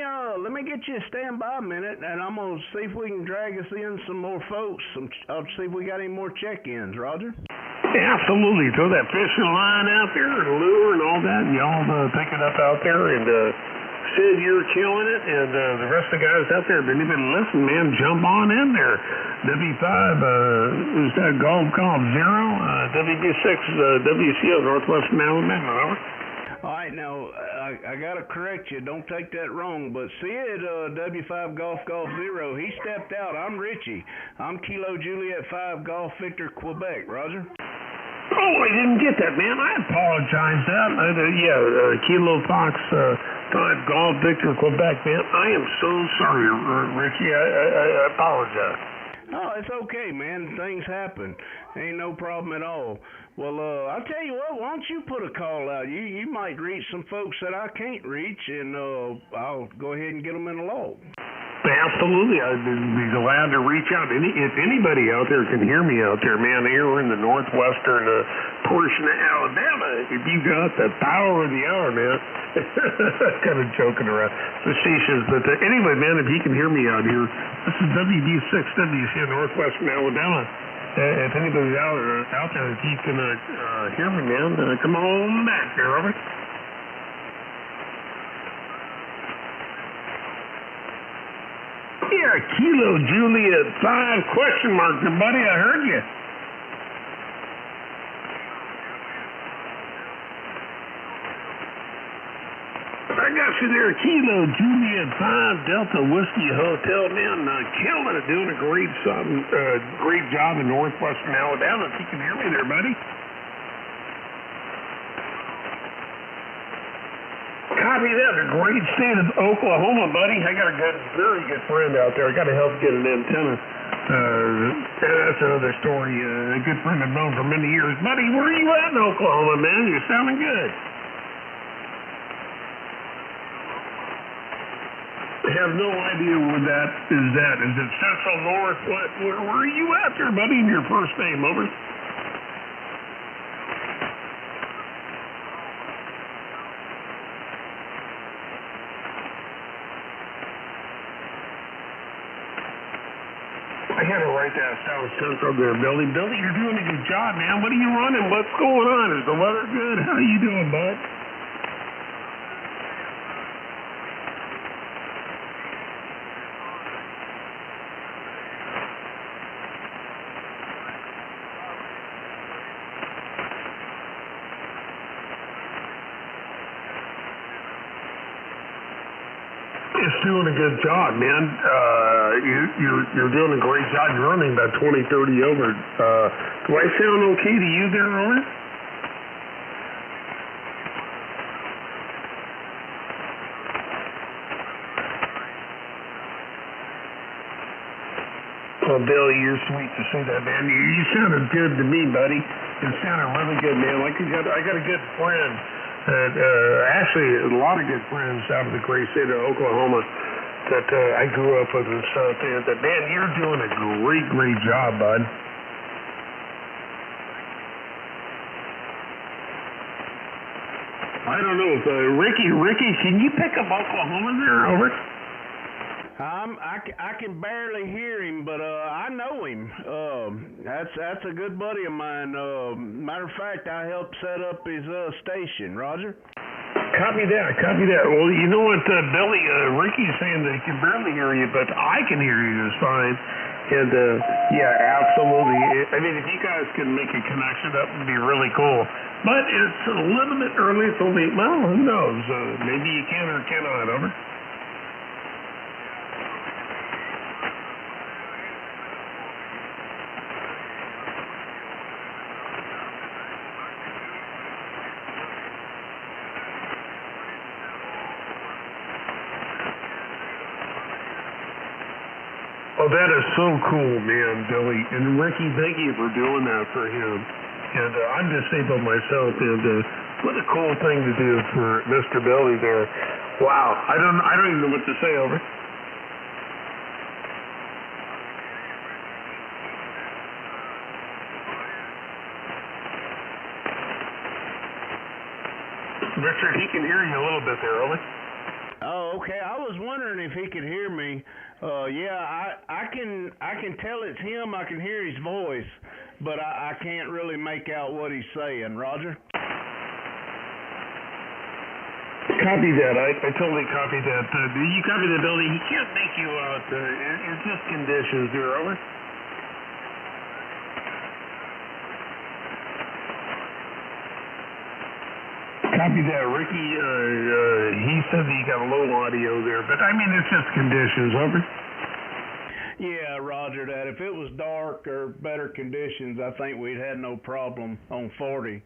get you a standby a minute, and I'm gonna see if we can drag us in some more folks. I'll see if we got any more check-ins. Roger. Absolutely. Throw that fishing line out there and lure and all that, and y'all pick it up out there. And Sid, you're killing it, and the rest of the guys out there, if anybody listen, man, jump on in there. W5, is that Golf 0? WB6, WCO, Northwestern Alabama, over. All right, now, I got to correct you. Don't take that wrong, but Sid, W5 Golf 0, he stepped out. I'm Richie. I'm Kilo Juliet 5 Golf Victor Quebec. Roger? Oh, I didn't get that, man. I apologize. Kilo Fox 5 Golf Victor Quebec, man. I am so sorry, Richie. I apologize. Oh, it's okay, man. Things happen. Ain't no problem at all. Well, I'll tell you what, why don't you put a call out? You might reach some folks that I can't reach, and I'll go ahead and get them in the log. Absolutely. I'd be glad to reach out. If anybody out there can hear me out there, man, here in the northwestern portion of Alabama, if you got the power of the hour, man. Kind of joking around. Facetious. But anyway, man, if you can hear me out here, this is WB6 WC northwestern Alabama. If anybody's out there, if you can hear me, man, come on back there, over. Yeah, Kilo Juliet 5 question mark there, buddy. I heard you. I got you there, Kilo Juliet 5 Delta Whiskey Hotel, man. Killing it, doing a great job in northwestern Alabama. If you can hear me there, buddy. Copy that. The great state of Oklahoma, buddy. I got a very good friend out there. I got to help get an antenna. That's another story. A good friend I've known for many years. Buddy, where are you at in Oklahoma, man? You're sounding good. I have no idea where that is. Is it central, north? Where are you at there, buddy? And your first name, over. I had to write that South Central there, Billy. Billy, you're doing a good job, man. What are you running? What's going on? Is the weather good? How are you doing, bud? It's doing a good job, man. You're doing a great job. You're running about 20, 30 over. Do I sound okay to you there, over? Oh, Billy, you're sweet to say that, man. You sounded good to me, buddy. You sounded really good, man. Like I got a good friend. Actually, a lot of good friends out of the great state of Oklahoma that I grew up with and stuff. And man, you're doing a great job, bud. I don't know if Ricky, can you pick up Oklahoma there, over? I can barely hear him, but I know him. That's a good buddy of mine. Matter of fact, I helped set up his station. Roger. Copy that. Well, you know what, Billy? Ricky's saying that he can barely hear you, but I can hear you just fine. And yeah, absolutely. I mean, if you guys can make a connection, that would be really cool. But it's a little bit early. It's only, well, who knows? Maybe you can or cannot. Over. Oh, that is so cool, man, Billy. And Ricky, thank you for doing that for him. And I'm disabled myself, and what a cool thing to do for Mr. Billy there. Wow, I don't even know what to say, over. Richard, he can hear you a little bit there, over. Oh, okay. I was wondering if he could hear me. Yeah, I can tell it's him. I can hear his voice, but I can't really make out what he's saying. Roger? Copy that. I totally copy that. You copy that, Billy. He can't make you out. It's just conditions there, over. Copy that, Ricky. He said that he got a low audio there, but I mean, it's just conditions, over. Yeah, Roger that. If it was dark or better conditions, I think we'd had no problem on 40.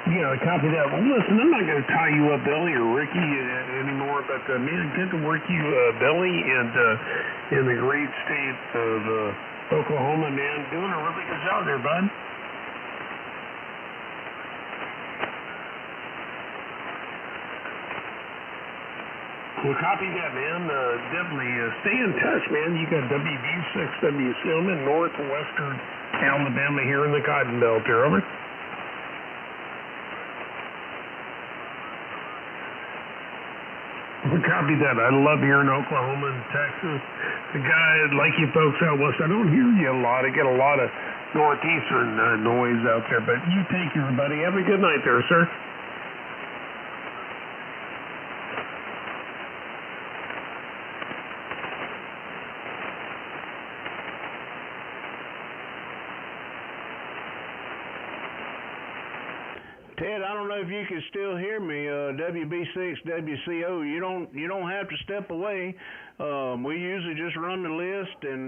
Yeah, copy that. Well, listen, I'm not going to tie you up, Billy or Ricky, anymore, but man, good to work you, Billy, and in the great state of Oklahoma, man, doing a really good job there, bud. Well, copy that, man. Definitely stay in touch, man. You got WV6W Stillman, northwestern Alabama here in the Cotton Belt there, over. Well, copy that. I love hearing Oklahoma and Texas. The guy, like you folks out west, I don't hear you a lot. I get a lot of northeastern noise out there, but you take care, buddy. Have a good night there, sir. Ted, I don't know if you can still hear me. WB6WCO, you don't have to step away. We usually just run the list and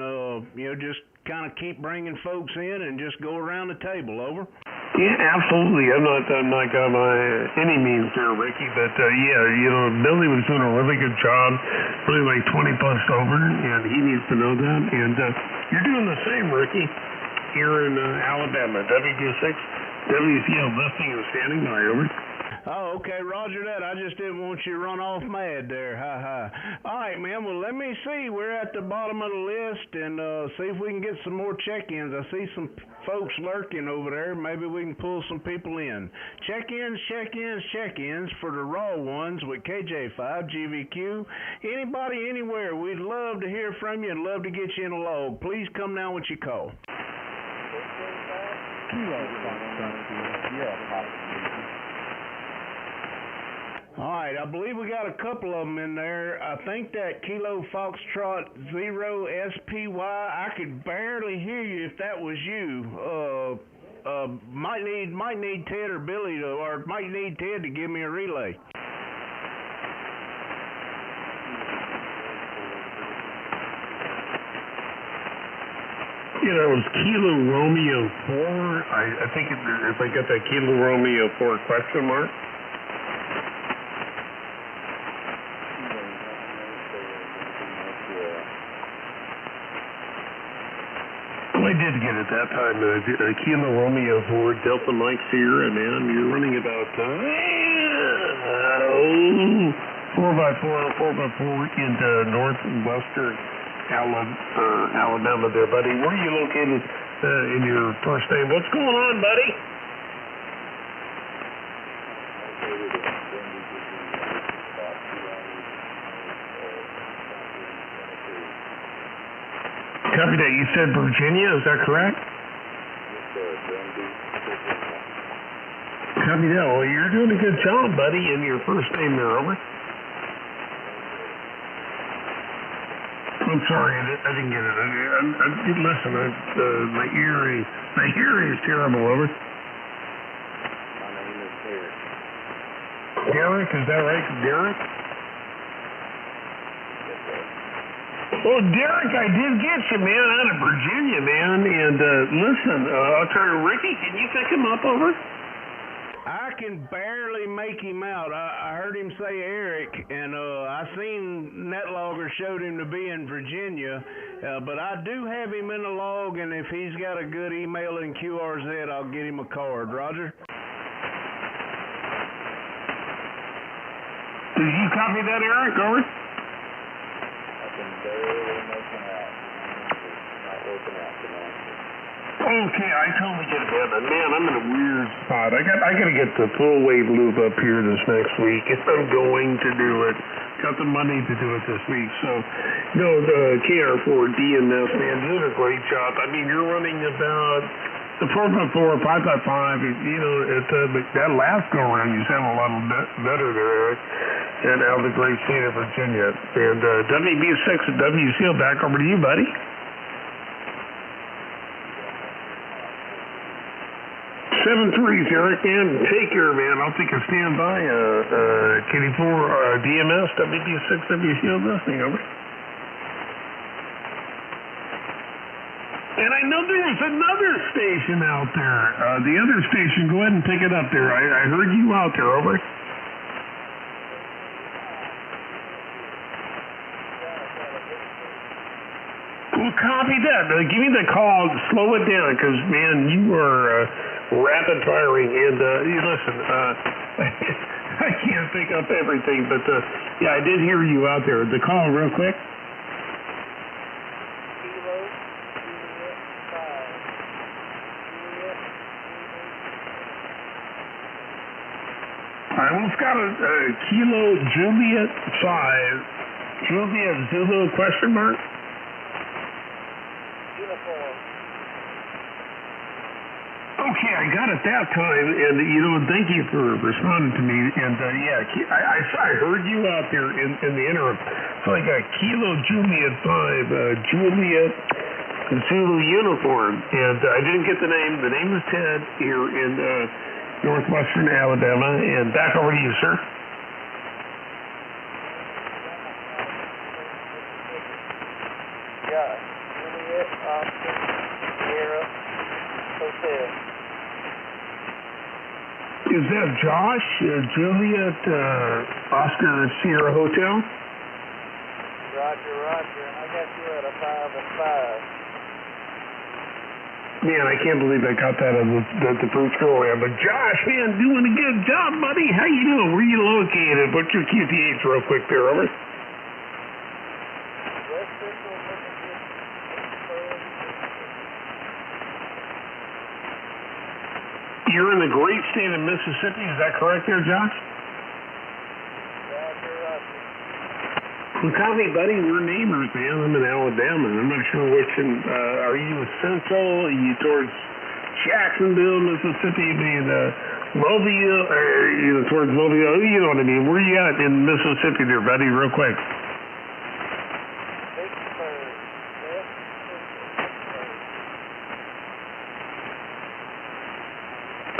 just kind of keep bringing folks in and just go around the table. Over. Yeah, absolutely. I'm not got by any means there, Ricky, but Billy was doing a really good job, really like 20 plus over, and he needs to know that. And you're doing the same, Ricky, here in Alabama. WB6. WCO listening and standing by, over. Oh, okay, Roger that. I just didn't want you to run off mad there. Ha ha. All right, man. Well, let me see. We're at the bottom of the list and see if we can get some more check-ins. I see some folks lurking over there. Maybe we can pull some people in. Check-ins for the raw ones with KJ5GVQ. Anybody, anywhere, we'd love to hear from you and love to get you in a log. Please come now when you call. All right, I believe we got a couple of them in there. I think that Kilo Foxtrot 0 SPY, I could barely hear you if that was you. Might need Ted or Billy might need Ted to give me a relay. It was Kilo Romeo 4. I think if I got that Kilo Romeo 4 question mark. Well, I did get it that time. Kilo Romeo 4 Delta Mike Sierra, man. You're running about 4x4 into northwestern Alabama there, buddy. Where are you located in your first name? What's going on, buddy? Copy that. You said Virginia, is that correct? Copy that. Well, you're doing a good job, buddy, in your first name there, over. I'm sorry, I didn't get it. Listen, my hearing is terrible, over. My name is Derek. Derek, is that right? Derek? Yes, sir. Oh, Derek, I did get you, man, out of Virginia, man. And listen, I'll try to, Ricky, can you pick him up, over? I can barely make him out. I heard him say Eric, and I seen NetLogger showed him to be in Virginia, but I do have him in the log, and if he's got a good email in QRZ, I'll get him a card. Roger? Did you copy that, Eric? Over? I can barely make him out. It's not working out tonight. Okay, I totally get it, man. Man, I'm in a weird spot. I got to get the full wave loop up here this next week. I'm going to do it. Got the money to do it this week. So, no, the KR4 DMS, man, did a great job. I mean, you're running about the 4x4, 5x5. You know, that last go around, you sound a lot better there, Eric. And out of the great state of Virginia. And WB6 and WCL, back over to you, buddy. 7-3, Eric, and take care, man. I'll take a standby. KD4 DMS, WB6, WCL, listening, over. And I know there was another station out there. The other station, go ahead and pick it up there. I heard you out there, over. Well, copy that. Give me the call. Slow it down, because, man, you are rapid firing. And, listen, I can't pick up everything, but, yeah, I did hear you out there. The call real quick. I almost got a Kilo Juliet 5. Juliet Zulu question mark? Okay, I got it that time, and thank you for responding to me. And yeah, I heard you out there in the interim. So I got Kilo Juliet 5, Juliet Zulu uniform, and I didn't get the name. The name is Ted here in northwestern Alabama, and back over to you, sir. Yeah, Juliet Oscar Sierra Hotel. Is that Josh, Juliet, Oscar Sierra Hotel? Roger, and I got you at a 5 and 5. Man, I can't believe I got that on the first go around. But Josh, man, doing a good job, buddy. How you doing? Where you located? What's your QTH real quick there, over? West Central, You're in the great state of Mississippi, is that correct there, Josh? Roger. Well, copy, buddy. We're neighbors, man. I'm in Alabama, and I'm not sure which. Are you central? Are you towards Jacksonville, Mississippi? Being Mobile, or towards Mobile? You know what I mean. Where you at in Mississippi, there, buddy? Real quick.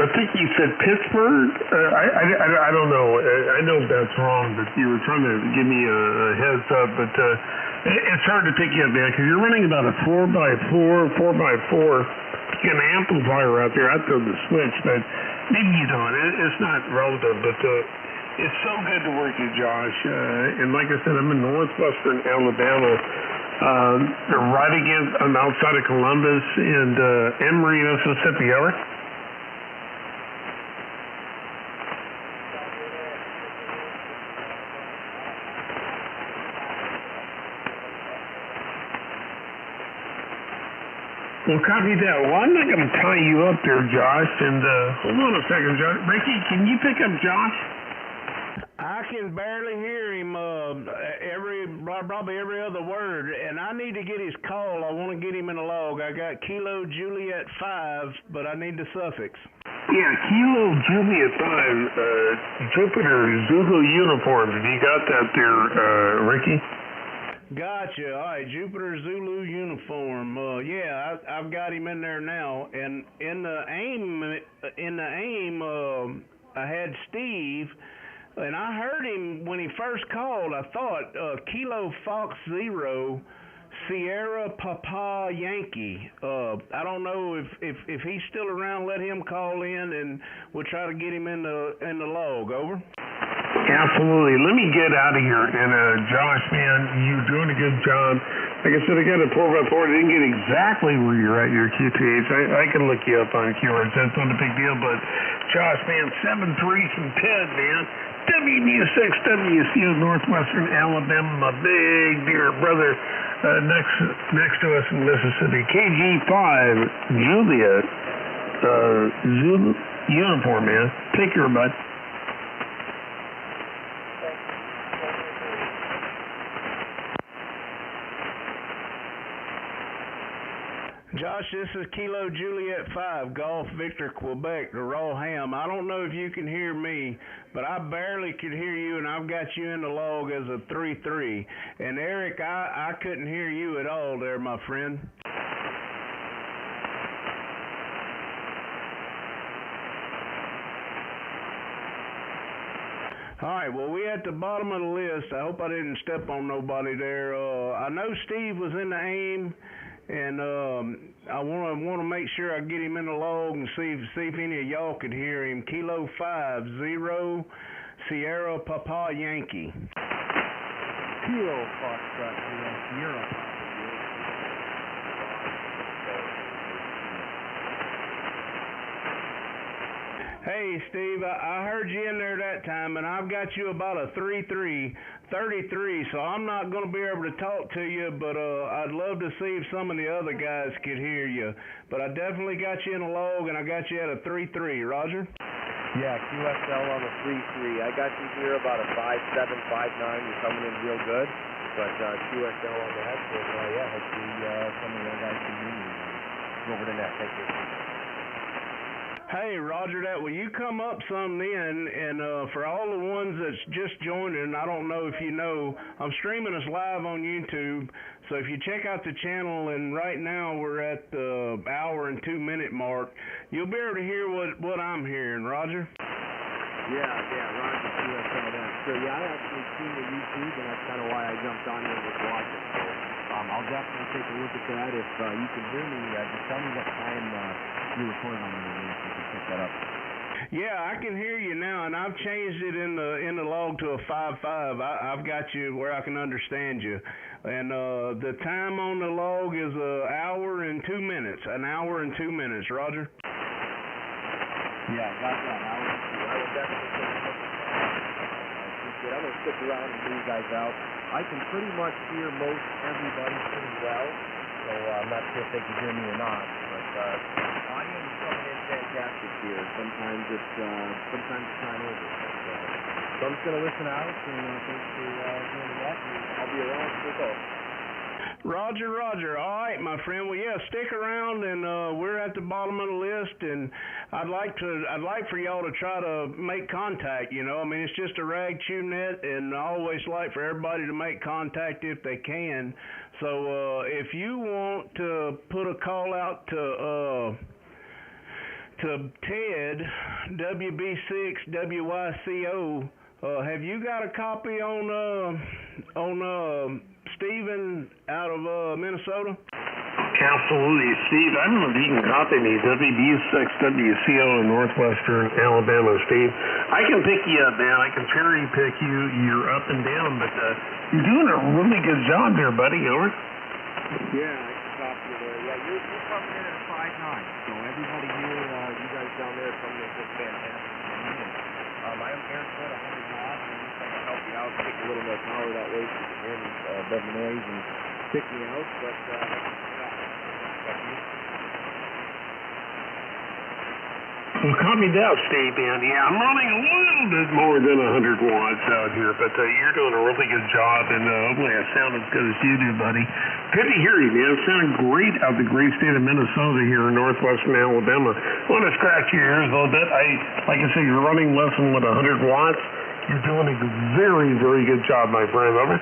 I think you said Pittsburgh. I don't know. I know that's wrong, but you were trying to give me a heads up. But it's hard to pick you up, man, because you're running about a 4x4. You got an amplifier out there. I throw the switch, but maybe you don't. It's not relevant, but it's so good to work with you, Josh. And like I said, I'm in northwestern Alabama. Right against, I'm outside of Columbus and Emory, Mississippi. Over. Well, copy that. Well, I'm not going to tie you up there, Josh. And hold on a second, Josh. Ricky, can you pick up Josh? I can barely hear him. Probably every other word, and I need to get his call. I want to get him in a log. I got Kilo Juliet 5, but I need the suffix. Yeah, Kilo Juliet 5, Jupiter Zulu uniforms. Have you got that there, Ricky? Gotcha. All right, Jupiter Zulu uniform. Yeah, I've got him in there now. And in the aim, I had Steve, and I heard him when he first called. I thought Kilo Fox 0 Sierra Papa Yankee. I don't know if he's still around. Let him call in, and we'll try to get him in the log. Over. Absolutely. Let me get out of here. And Josh, man, you're doing a good job. Like I said, I got a 4x4. I didn't get exactly where you're at your QTH. I can look you up on QRs. That's not a big deal. But Josh, man, 7-3 from Ted, man. WB6WCO Northwestern Alabama, my big dear brother next to us in Mississippi. KJ5 Juliet Zulu uniform, man. Take care, bud. Josh, this is Kilo Juliet 5, Golf Victor Quebec, the raw ham. I don't know if you can hear me, but I barely could hear you, and I've got you in the log as a 3-3. And Eric, I couldn't hear you at all there, my friend. All right, well, we at the bottom of the list. I hope I didn't step on nobody there. I know Steve was in the aim. And I want to make sure I get him in the log and see if any of y'all could hear him. Kilo 50 Sierra Papa Yankee. Kilo Foxtrot Sierra Papa. Hey, Steve, I heard you in there that time, and I've got you about a 3-3, 33, so I'm not going to be able to talk to you, but I'd love to see if some of the other guys could hear you. But I definitely got you in a log, and I got you at a 3-3. Roger? Yeah, QSL on the 3-3. I got you here about a 5-7, 5-9. You're coming in real good, but QSL on the head, so yeah, hopefully some of the guys can hear you. Go over the net. Thank you. Hey, Roger that. Will you come up some then? And for all the ones that's just joining, I don't know if you know, I'm streaming us live on YouTube. So if you check out the channel, and right now we're at the hour and 2 minute mark, you'll be able to hear what I'm hearing, Roger. Yeah, Roger, QSL that. So yeah, I actually seen the YouTube, and that's kind of why I jumped on here and was watching. So I'll definitely take a look at that. If you can hear me, just tell me what time you record on there, and if you can pick that up. Yeah, I can hear you now, and I've changed it in the log to a 5-5. I've got you where I can understand you. And the time on the log is an hour and 2 minutes. An hour and 2 minutes, Roger. Yeah, got that. I will definitely take a look at that. I'm going to stick around and hear you guys out. I can pretty much hear most everybody pretty well, so I'm not sure if they can hear me or not. But audio is coming in fantastic here. Sometimes it's time over. So I'm just going to listen out, and thanks for doing that. I'll be around for both. Roger. All right, my friend. Well, yeah, stick around, and we're at the bottom of the list, and I'd like for y'all to try to make contact. You know, I mean, it's just a rag chew net, and I always like for everybody to make contact if they can. So if you want to put a call out to Ted, WB6WYCO, have you got a copy on Steven out of Minnesota? Absolutely, Steve. I don't know if you can copy me. WB6WCO in Northwestern Alabama, Steve. I can pick you up, man. I can cherry pick you. You're up and down, but you're doing a really good job there, buddy. Over. Yeah, I can copy you there. Yeah, you're coming in at a 5-9. So everybody here, you guys down there coming in just fantastic. I am airport 100 knots, and I'm trying to help you out, take a little more power that way so you can hear me above the noise and pick me out. But Well, copy that, Steve, man. Yeah, I'm running a little bit more than 100 watts out here, but you're doing a really good job, and hopefully I sound as good as you do, buddy. Good to hear you, man. It sounded great out the great state of Minnesota here in northwestern Alabama. I want to scratch your ears a little bit. Like I said, you're running less than 100 watts. You're doing a very, very good job, my friend. Over.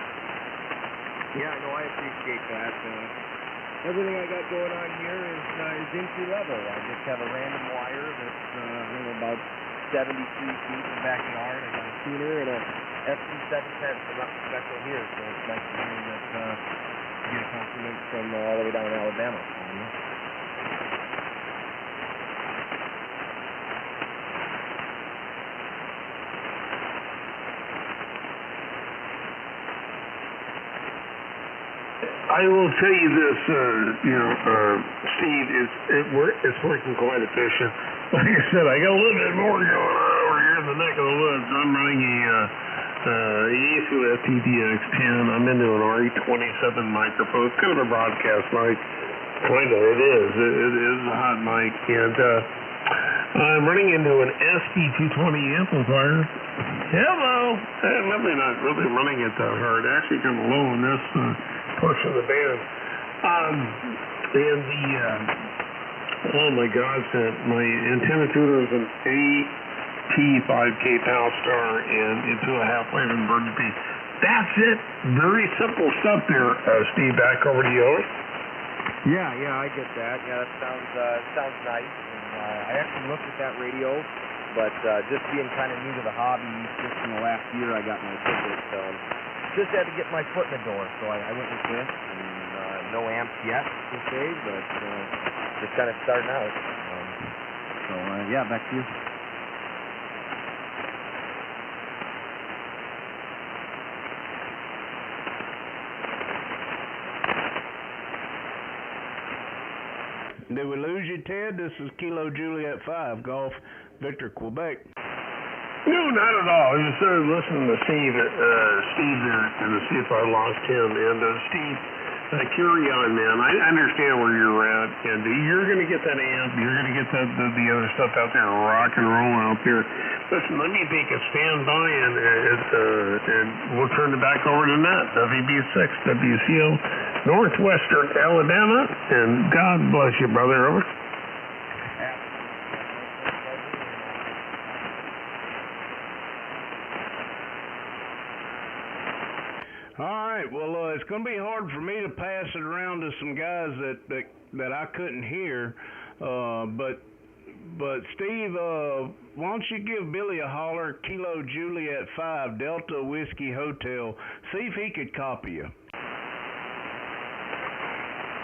yeah, I know. I appreciate that. Everything I got going on here is entry level. I just have a random wire that's about 73 feet in the backyard. I got a tuner and a FT710, so nothing special here. So it's nice to hear that you get a compliment from all the way down in Alabama. I will tell you this, Steve, it's working quite efficient. Like I said, I got a little bit more going on over here in the neck of the woods. I'm running a Yaesu FTDX10. I'm into an RE27 microphone. It's kind of a broadcast mic. Kind of, it is. It is a hot mic. And I'm running into an SD220 amplifier. Hello! I'm really not really running it that hard. Actually, kind of low in this portion of the band. Oh my God, my antenna tuner is an KJ5GVQ Power Star and into a half-wave inverted P. That's it. Very simple stuff there, Steve. Back over to you. Yeah, I get that. Yeah, that sounds nice. And, I actually looked at that radio, but just being kind of new to the hobby, just in the last year I got my ticket, so just had to get my foot in the door. So I went with this, and no amps yet, per se, but just kind of starting out. Yeah, back to you. Did we lose you, Ted? This is Kilo Juliet 5, Golf, Victor, Quebec. No, not at all. I just started listening to Steve there and to see if I lost him. And Steve, carry on, man. I understand where you're at, and you're going to get that amp. You're going to get the other stuff out there, rock and roll out there. Listen, let me take a standby, and we'll turn it back over to Nat, WB6, WCO, Northwestern Alabama, and God bless you, brother. Over. All right, well, it's going to be hard for me to pass it around to some guys that I couldn't hear, but Steve, why don't you give Billy a holler, Kilo Juliet 5, Delta Whiskey Hotel, see if he could copy you.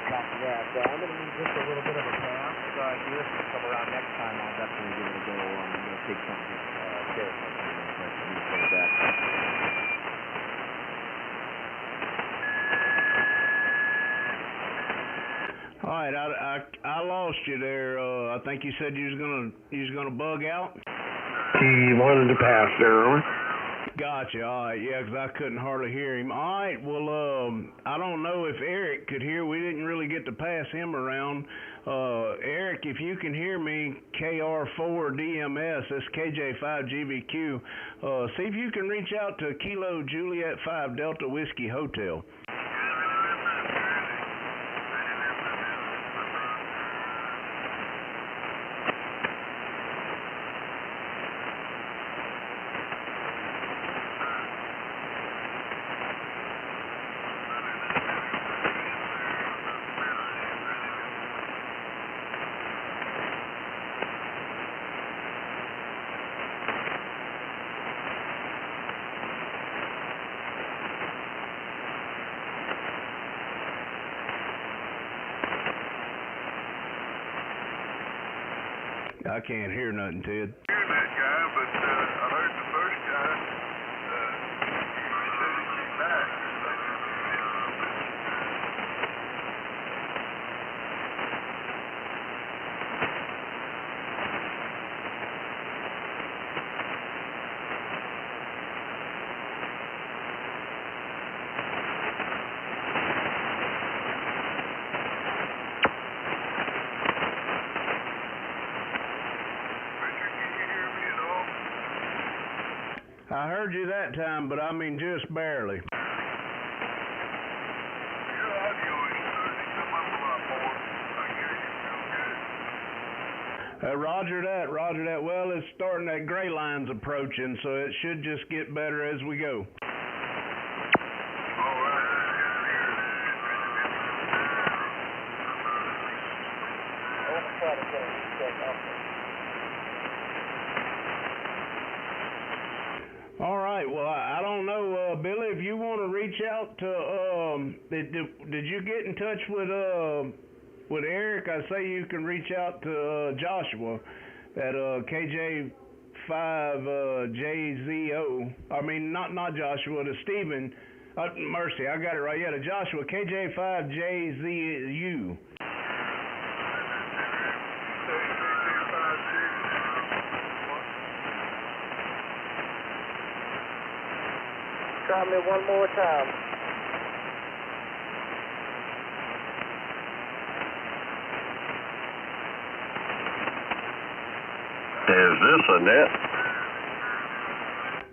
Copy that. I'm going to need just a little bit of a pass here. If you come around next time, I'll definitely give it a go. I'm going to take something, care of something back. All right, I lost you there. I think you said you was gonna bug out. He wanted to pass there. Gotcha. All right, yeah, 'cause I couldn't hardly hear him. All right, well, I don't know if Eric could hear. We didn't really get to pass him around. Eric, if you can hear me, KR4DMS, that's KJ5GVQ. See if you can reach out to Kilo Juliet 5 Delta Whiskey Hotel. I can't hear nothing, Ted. Hearing that guy, but I heard the first guy, he said he came back. I heard you that time, but I mean just barely. Your audio is starting to come up a lot more. I hear you real good. Roger that. Well, it's starting, that gray line's approaching, so it should just get better as we go. All right. All right, well, I don't know, Billy, if you want to reach out to, did you get in touch with Eric? I say you can reach out to Joshua at KJ5GVQ. I mean, not Joshua, to Stephen. Mercy, I got it right. Yeah, to Joshua, KJ5GVQ. Try me one more time. Is this a net?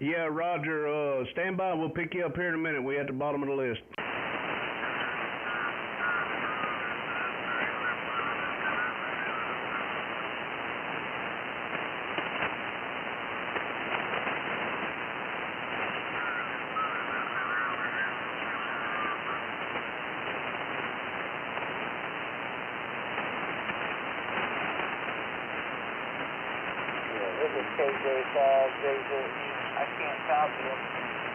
Yeah, Roger. Stand by. We'll pick you up here in a minute. We're at the bottom of the list. This is KJ5GVQ. I can't copy him.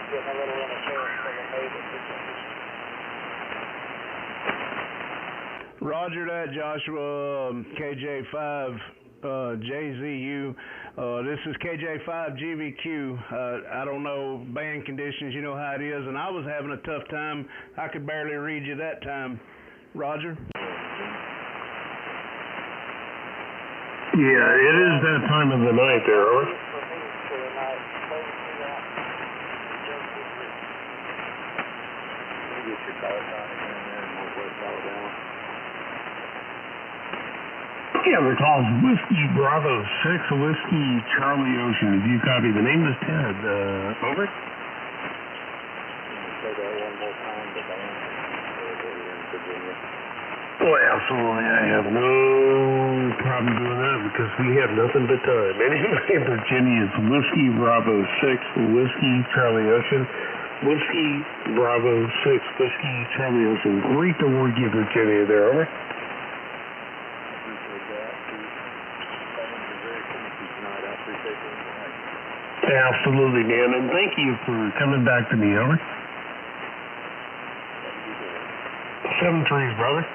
Getting a little interference from the neighbor. Roger that, Joshua. KJ5GVQ. This is KJ5GVQ. I don't know band conditions. You know how it is, and I was having a tough time. I could barely read you that time. Roger. Yeah, it is that time of the night there, over. Yeah, we're called Whiskey Bravo 6, Whiskey Charlie Ocean. If you copy, the name is Ted. Over. Say that one more time, but I am in Virginia. Oh, absolutely. I have no problem doing that because we have nothing but time. Anyway, in Virginia, it's Whiskey Bravo 6, Whiskey Charlie Ocean. Whiskey Bravo 6, Whiskey Charlie Ocean. Great to work you, Virginia, there, over. Absolutely, man, and thank you for coming back to me, over. 7-3, brother.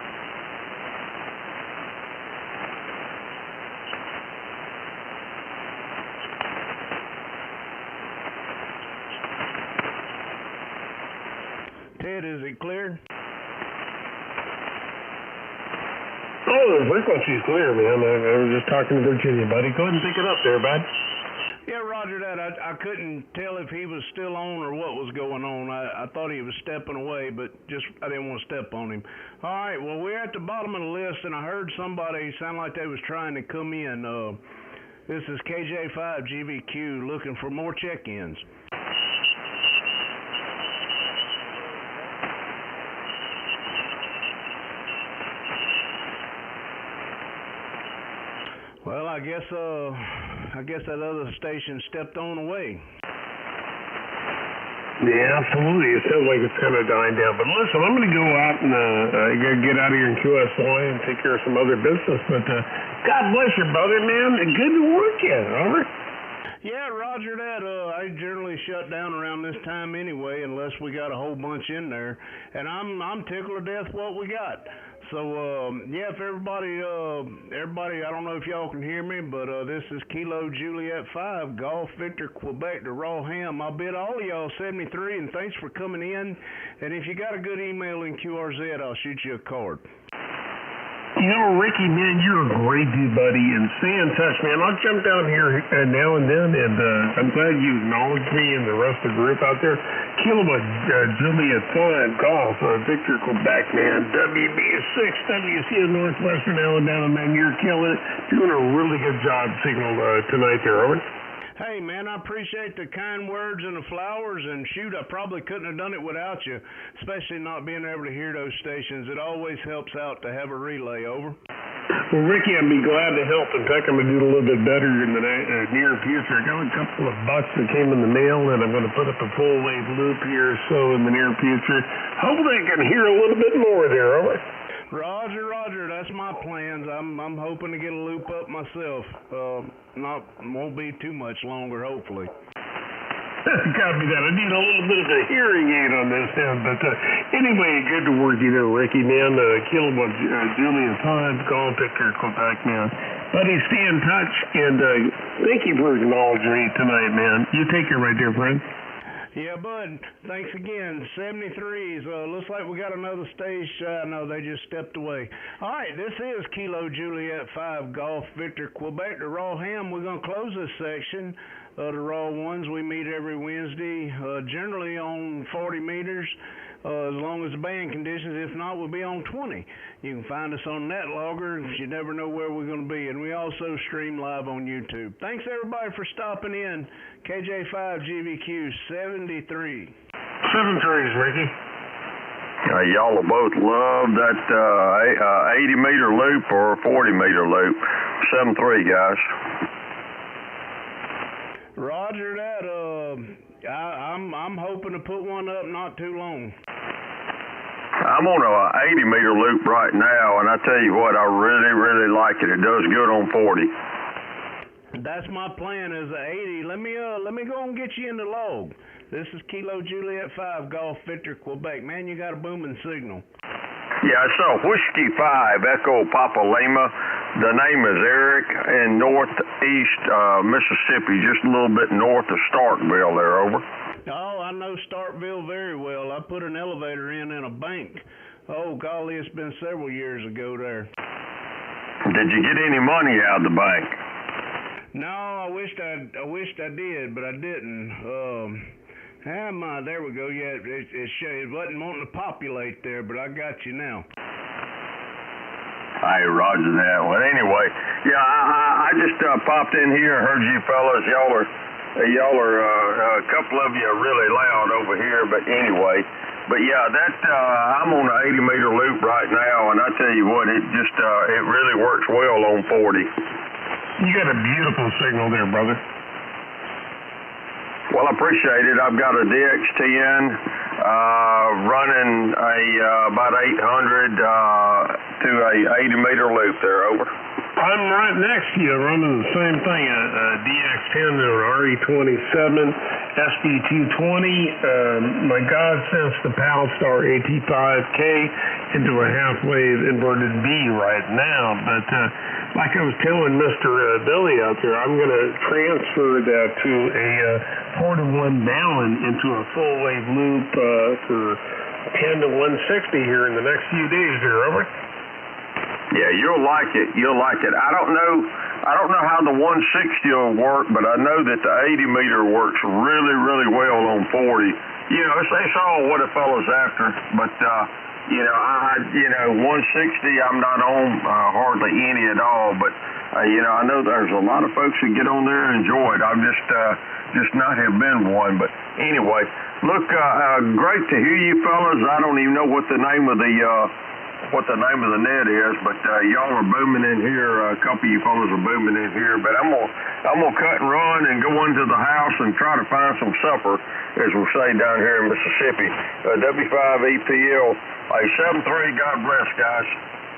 Ted, is it clear? Oh, the frequency's clear, man. I was just talking to Virginia, buddy. Go ahead and pick it up there, bud. Yeah, Roger that. I couldn't tell if he was still on or what was going on. I thought he was stepping away, but I didn't want to step on him. All right, well, we're at the bottom of the list, and I heard somebody sound like they was trying to come in. This is KJ5GVQ looking for more check-ins. Well, I guess that other station stepped on away. Yeah, absolutely. It sounds like it's kind of dying down. But listen, I'm going to go out and get out of here in QSY and take care of some other business. But God bless you, brother, man. Good to work you. Over. Yeah, Roger that. I generally shut down around this time anyway, unless we got a whole bunch in there. And I'm tickled to death what we got. So, yeah, if everybody, I don't know if y'all can hear me, but this is Kilo Juliet 5, Golf Victor Quebec to Raw Ham. I bid all of y'all 73, and thanks for coming in. And if you got a good email in QRZ, I'll shoot you a card. You know, Ricky, man, you're a great dude, buddy, and stay in touch, man. I'll jump down here now and then, and I'm glad you acknowledged me and the rest of the group out there. Kilo Juliet 5, Golf, Victor Quebec, man. WB6, WC Northwestern Alabama, man, you're killing it. Doing a really good job signal tonight there, Owen. Hey, man, I appreciate the kind words and the flowers, and shoot, I probably couldn't have done it without you, especially not being able to hear those stations. It always helps out to have a relay, over. Well, Ricky, I'd be glad to help. In fact, I'm going to do a little bit better in the near future. I got a couple of bucks that came in the mail, and I'm going to put up a full-wave loop here so in the near future. Hopefully I can hear a little bit more there, over. Roger, that's my plans. I'm hoping to get a loop up myself. Won't be too much longer, hopefully. Copy that. I need a little bit of a hearing aid on this then, but anyway, good to work, Ricky, man. Kilowatt Julia 5, Golf Victor, Quebec, man. Buddy, stay in touch, and thank you for acknowledging me tonight, man. You take care right there, friend. Yeah, bud. Thanks again. 73s. Looks like we got another stage. No, they just stepped away. All right, this is Kilo Juliet 5 Golf Victor Quebec to Raw Ham. We're going to close this section. The Raw Ones, we meet every Wednesday, generally on 40 meters, as long as the band conditions. If not, we'll be on 20. You can find us on NetLogger. You never know where we're going to be. And we also stream live on YouTube. Thanks, everybody, for stopping in. KJ5GVQ 73. 73s, Ricky. Y'all will both love that 80-meter loop or 40-meter loop. 73, guys. Roger that. I'm hoping to put one up not too long. I'm on a 80-meter loop right now, and I tell you what, I really, really like it. It does good on 40. That's my plan is a 80. Let me go and get you in the log. This is Kilo Juliet 5 Golf Victor Quebec. Man, you got a booming signal. Yeah, I saw Whiskey 5 Echo Papa Lima. The name is Eric in northeast Mississippi, just a little bit north of Starkville there, over. Oh, I know Starkville very well. I put an elevator in a bank. Oh, golly, it's been several years ago there. Did you get any money out of the bank? No, I wished I did, but I didn't. There we go. Yeah, it wasn't wanting to populate there, but I got you now. Hey, roger that. Well, anyway, yeah, I just popped in here and heard you fellas. Y'all are a couple of you are really loud over here, but anyway. But yeah, I'm on an 80-meter loop right now, and I tell you what, it really works well on 40. You got a beautiful signal there, brother. Well, I appreciate it. I've got a DX10 running about 800 to a 80-meter loop there, over. I'm right next to you running the same thing, a DX10 or RE27, SB220. My God sends the Palstar AT5K into a half-wave inverted B right now, but like I was telling Mr. Billy out there, I'm going to transfer that to a 4-to-1 Ballon into a full-wave loop for 10 to 160 here in the next few days here, over. Yeah, you'll like it. You'll like it. I don't know how the 160 will work, but I know that the 80-meter works really, really well on 40. You know, it's all what a fellow's after, but 160 I'm not on hardly any at all, but I know there's a lot of folks who get on there and enjoy it. I've just not have been one, but anyway, look, great to hear you fellas. I don't even know what the name of the net is, but y'all are booming in here. A couple of you fellas are booming in here, but I'm gonna cut and run and go into the house and try to find some supper, as we say down here in Mississippi. W5EPL, 73. God bless, guys.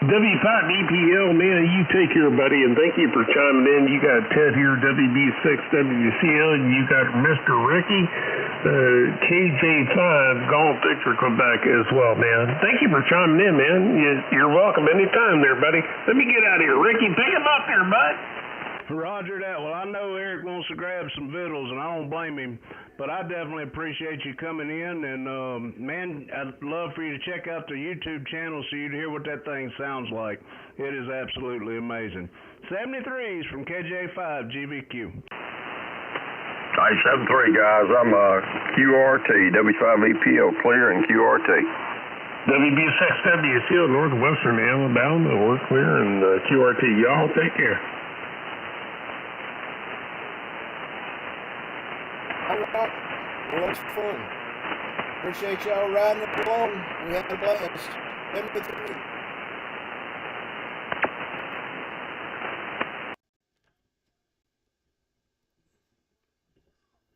W5EPL, man, you take care, buddy, and thank you for chiming in. You got Ted here, WB6WCL, and you got Mr. Ricky, KJ5 Golf Victor Quebec as well, man. Thank you for chiming in, man. You're welcome anytime there, buddy. Let me get out of here. Ricky, pick him up there, bud. Roger that. Well, I know Eric wants to grab some vittles, and I don't blame him, but I definitely appreciate you coming in, and, man, I'd love for you to check out the YouTube channel so you'd hear what that thing sounds like. It is absolutely amazing. 73s from KJ5GVQ. Hey, 73, guys. I'm QRT, W5EPL, clear, and QRT. WB6WCL, Northwestern Alabama, we're clear, and QRT. Y'all take care. All right. Well, it's fun. Appreciate y'all riding along. We had a blast. 73.